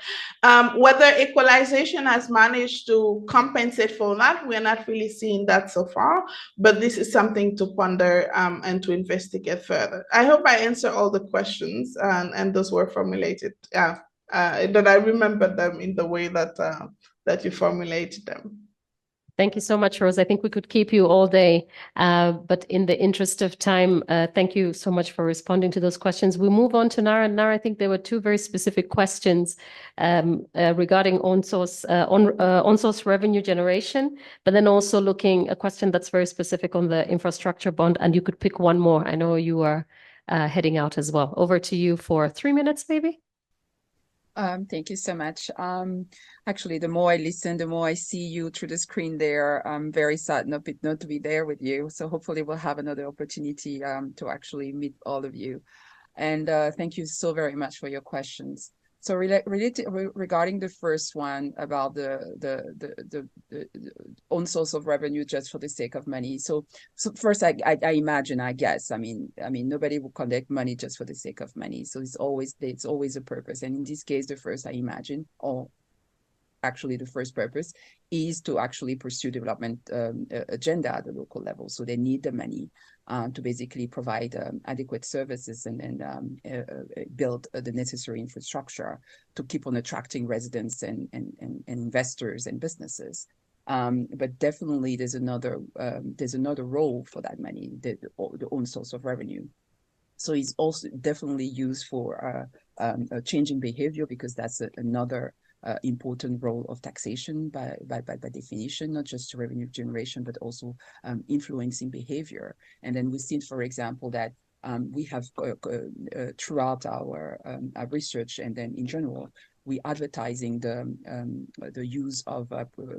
Whether equalization has managed to compensate for that, we're not really seeing that so far, but this is something to ponder and to investigate further. I hope I answer all the questions and those were formulated. That I remember them in the way that that you formulated them. Thank you so much, Rose. I think we could keep you all day, but in the interest of time, thank you so much for responding to those questions. We move on to Nara. Nara, I think there were two very specific questions regarding on-source revenue generation, but then also a question that's very specific on the infrastructure bond, and you could pick one more. I know you are heading out as well. Over to you for 3 minutes, maybe. Thank you so much. Actually, the more I listen, the more I see you through the screen there. I'm very sad not to be there with you. So hopefully we'll have another opportunity to actually meet all of you. And thank you so very much for your questions. So regarding the first one about the own source of revenue just for the sake of money. So first, I imagine, I guess, I mean, nobody will collect money just for the sake of money. So it's always a purpose. And in this case, the first, I imagine, or actually the first purpose is to actually pursue development agenda at the local level. So they need the money to basically provide adequate services and then build the necessary infrastructure to keep on attracting residents and investors and businesses. But definitely there's another role for that money, the own source of revenue. So it's also definitely used for changing behavior, because that's another important role of taxation by definition, not just revenue generation, but also influencing behavior. And then we've seen, for example, that we have throughout our research, and then in general, we advertising the use of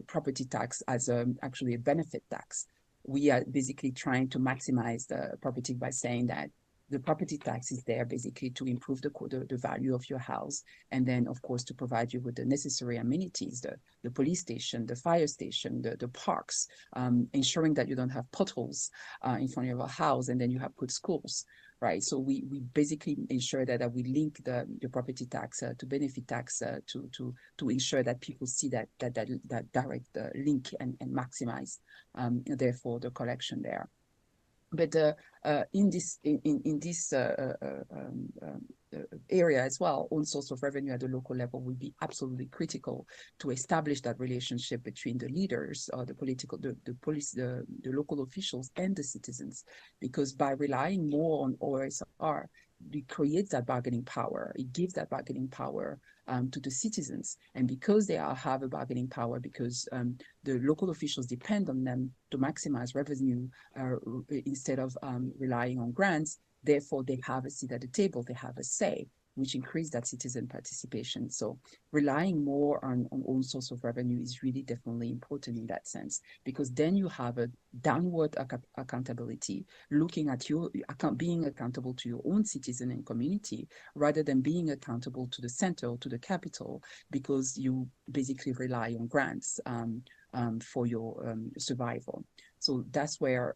property tax as actually a benefit tax. We are basically trying to maximize the property by saying that the property tax is there basically to improve the value of your house, and then of course to provide you with the necessary amenities, the police station, the fire station, the parks, ensuring that you don't have potholes in front of your house, and then you have good schools, right? So we basically ensure that we link the property tax to benefit tax to ensure that people see that direct link and maximize therefore the collection there. But in this area as well, own source of revenue at the local level will be absolutely critical to establish that relationship between the leaders, the police, the local officials, and the citizens. Because by relying more on OSR, it creates that bargaining power. It gives that bargaining power to the citizens, and because they have a bargaining power, because the local officials depend on them to maximize revenue instead of relying on grants, therefore they have a seat at the table, they have a say, which increase that citizen participation. So relying more on own source of revenue is really definitely important in that sense, because then you have a downward accountability, looking at being accountable to your own citizen and community, rather than being accountable to the center or to the capital, because you basically rely on grants for your survival. So that's where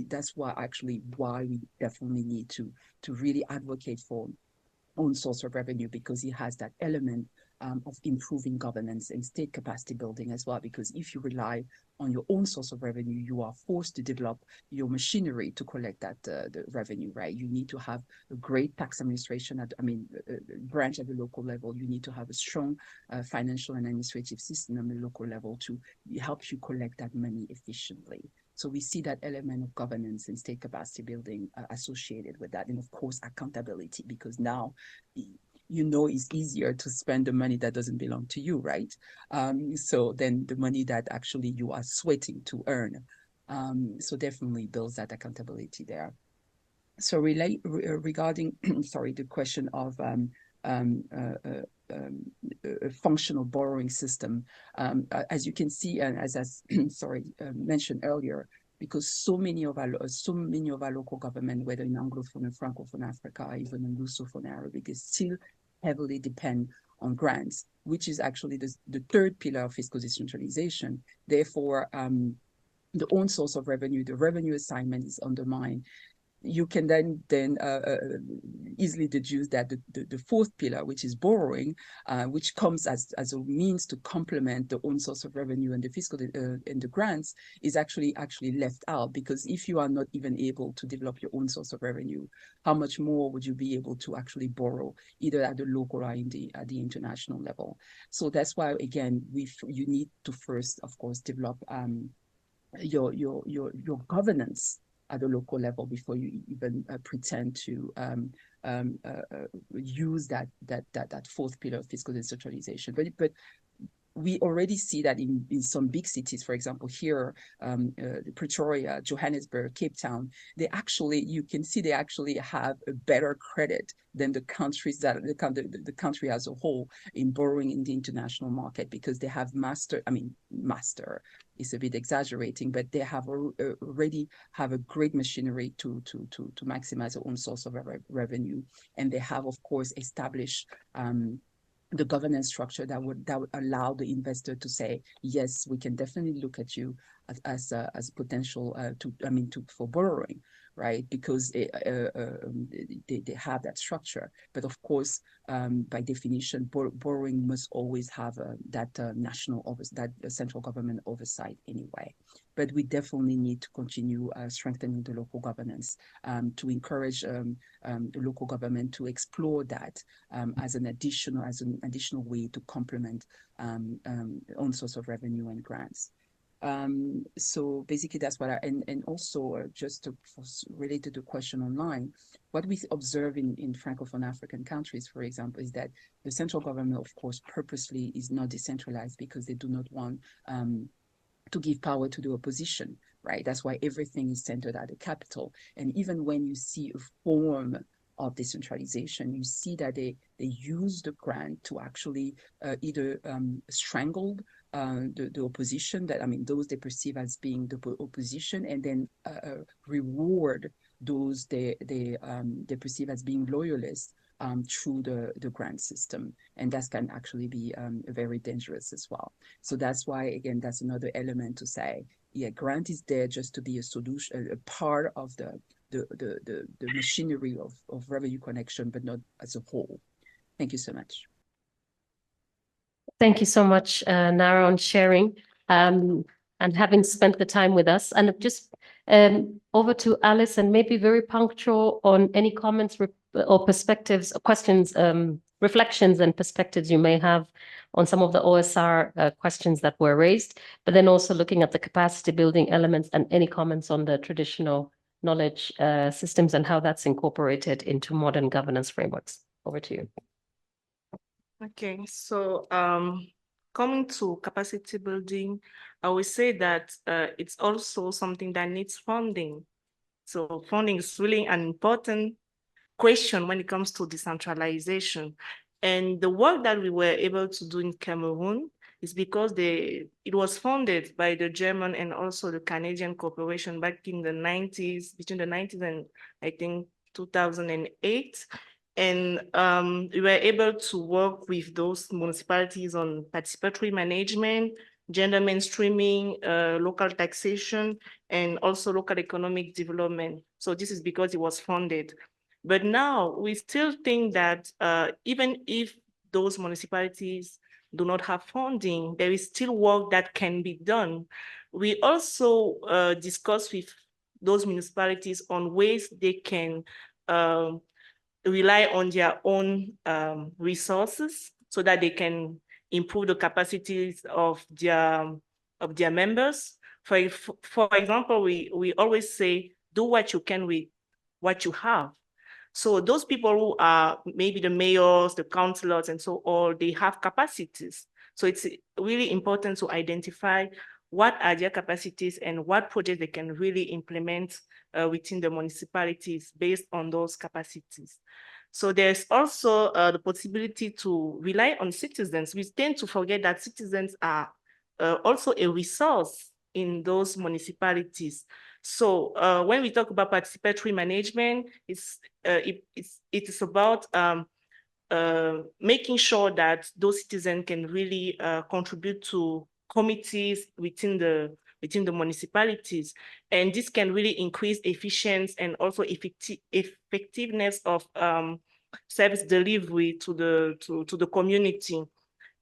that's why we definitely need to really advocate for own source of revenue, because it has that element of improving governance and state capacity building as well. Because if you rely on your own source of revenue, you are forced to develop your machinery to collect that the revenue, right? You need to have a great tax administration branch at the local level. You need to have a strong financial and administrative system at the local level to help you collect that money efficiently. So we see that element of governance and state capacity building associated with that. And of course, accountability, because now, it's easier to spend the money that doesn't belong to you, right? So then the money that actually you are sweating to earn. So definitely builds that accountability there. So regarding, sorry, the question of a functional borrowing system, as you can see, and as mentioned earlier, because so many of our local government, whether in Anglophone and Francophone Africa, even in Lusophone Arabic, is still heavily depend on grants, which is actually the third pillar of fiscal decentralization. Therefore, the own source of revenue, the revenue assignment is undermined. You can then easily deduce that the fourth pillar, which is borrowing, which comes as a means to complement the own source of revenue and the fiscal and the grants, is actually left out. Because if you are not even able to develop your own source of revenue, how much more would you be able to actually borrow, either at the local or at the international level? So that's why, again, you need to first, of course, develop your governance at the local level before you even pretend to use that fourth pillar of fiscal decentralization. But we already see that in some big cities, for example, here, Pretoria, Johannesburg, Cape Town, you can see they actually have a better credit than the countries that the country as a whole in borrowing in the international market, because they have master is a bit exaggerating, but they have already have a great machinery to maximize their own source of revenue, and they have, of course, established the governance structure that would allow the investor to say, yes, we can definitely look at you as potential for borrowing, right? Because they have that structure. But of course, by definition, borrowing must always have that central government oversight anyway. But we definitely need to continue strengthening the local governance to encourage the local government to explore that as an additional way to complement own source of revenue and grants. So basically that's what and also just related to the question online, what we observe in Francophone African countries, for example, is that the central government, of course, purposely is not decentralized because they do not want to give power to the opposition, right? That's why everything is centered at the capital. And even when you see a form of decentralization, you see that they use the grant to actually either strangle the opposition, those they perceive as being the opposition, and then reward those they perceive as being loyalists through the grant system. And that can actually be very dangerous as well. So that's why, again, that's another element to say, yeah, grant is there just to be a solution, a part of the machinery of revenue connection, but not as a whole. Thank you so much. Thank you so much, Nara, on sharing and having spent the time with us. And just over to Alice, and maybe very punctual on any comments or perspectives, questions, reflections and perspectives you may have on some of the OSR questions that were raised, but then also looking at the capacity building elements and any comments on the traditional knowledge systems and how that's incorporated into modern governance frameworks. Over to you. Okay, so coming to capacity building, I would say that it's also something that needs funding. So funding is really an important question when it comes to decentralization. And the work that we were able to do in Cameroon is because it was funded by the German and also the Canadian corporation back in the 90s, between the 90s and I think 2008. And we were able to work with those municipalities on participatory management, gender mainstreaming, local taxation, and also local economic development. So this is because it was funded. But now we still think that even if those municipalities do not have funding, there is still work that can be done. We also discuss with those municipalities on ways they can rely on their own resources so that they can improve the capacities of their members. For example, we always say, do what you can with what you have. So those people who are maybe the mayors, the councillors, and so on, they have capacities. So it's really important to identify what are their capacities and what projects they can really implement within the municipalities based on those capacities. So there's also the possibility to rely on citizens. We tend to forget that citizens are also a resource in those municipalities. So when we talk about participatory management, it is about making sure that those citizens can really contribute to committees within the municipalities, and this can really increase efficiency and also effectiveness of service delivery to the community.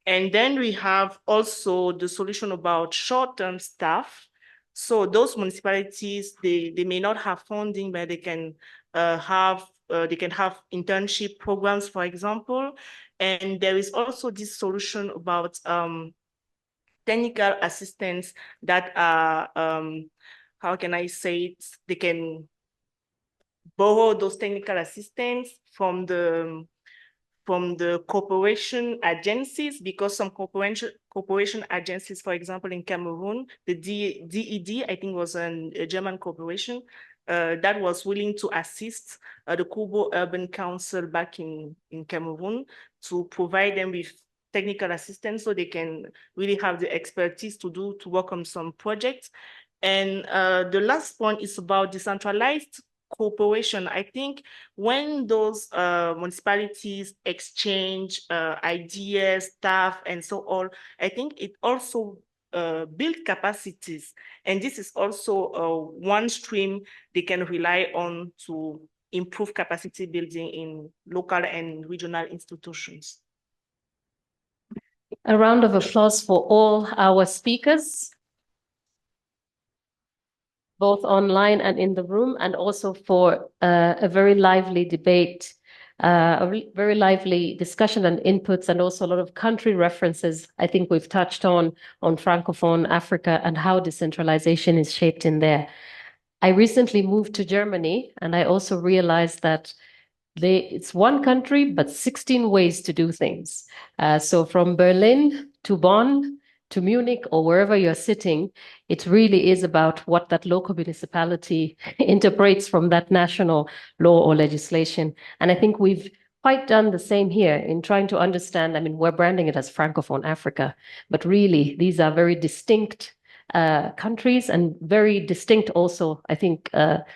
And then we have also the solution about short-term staff. So those municipalities, they may not have funding, but they can have internship programs, for example. And there is also this solution about technical assistants that are, how can I say it? They can borrow those technical assistants from the from the cooperation agencies, because some cooperation agencies, for example, in Cameroon, the DED, I think was a German corporation, that was willing to assist the Kubo Urban Council back in Cameroon to provide them with technical assistance so they can really have the expertise to work on some projects. And the last point is about decentralized cooperation. I think when those municipalities exchange ideas, staff, and so on, I think it also build capacities. And this is also one stream they can rely on to improve capacity building in local and regional institutions. A round of applause for all our speakers, both online and in the room, and also for a very lively debate, very lively discussion and inputs, and also a lot of country references. I think we've touched on Francophone Africa and how decentralization is shaped in there. I recently moved to Germany, and I also realized that it's one country, but 16 ways to do things. So from Berlin to Bonn to Munich or wherever you're sitting, it really is about what that local municipality interprets from that national law or legislation. And I think we've quite done the same here in trying to understand. I mean, we're branding it as Francophone Africa, but really these are very distinct countries and very distinct also, I think,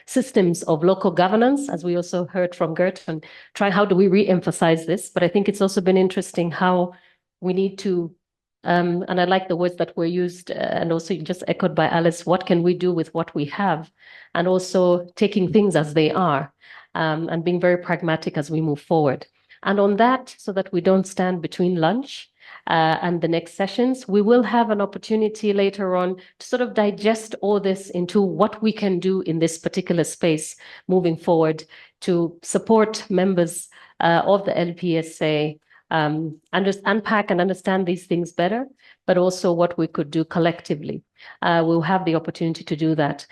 systems of local governance, as we also heard from Gert, and how do we re-emphasize this? But I think it's also been interesting how we need to, and I like the words that were used and also just echoed by Alice, what can we do with what we have? And also taking things as they are and being very pragmatic as we move forward. And on that, so that we don't stand between lunch and the next sessions, we will have an opportunity later on to sort of digest all this into what we can do in this particular space moving forward to support members of the LPSA, unpack and understand these things better, but also what we could do collectively. We'll have the opportunity to do that.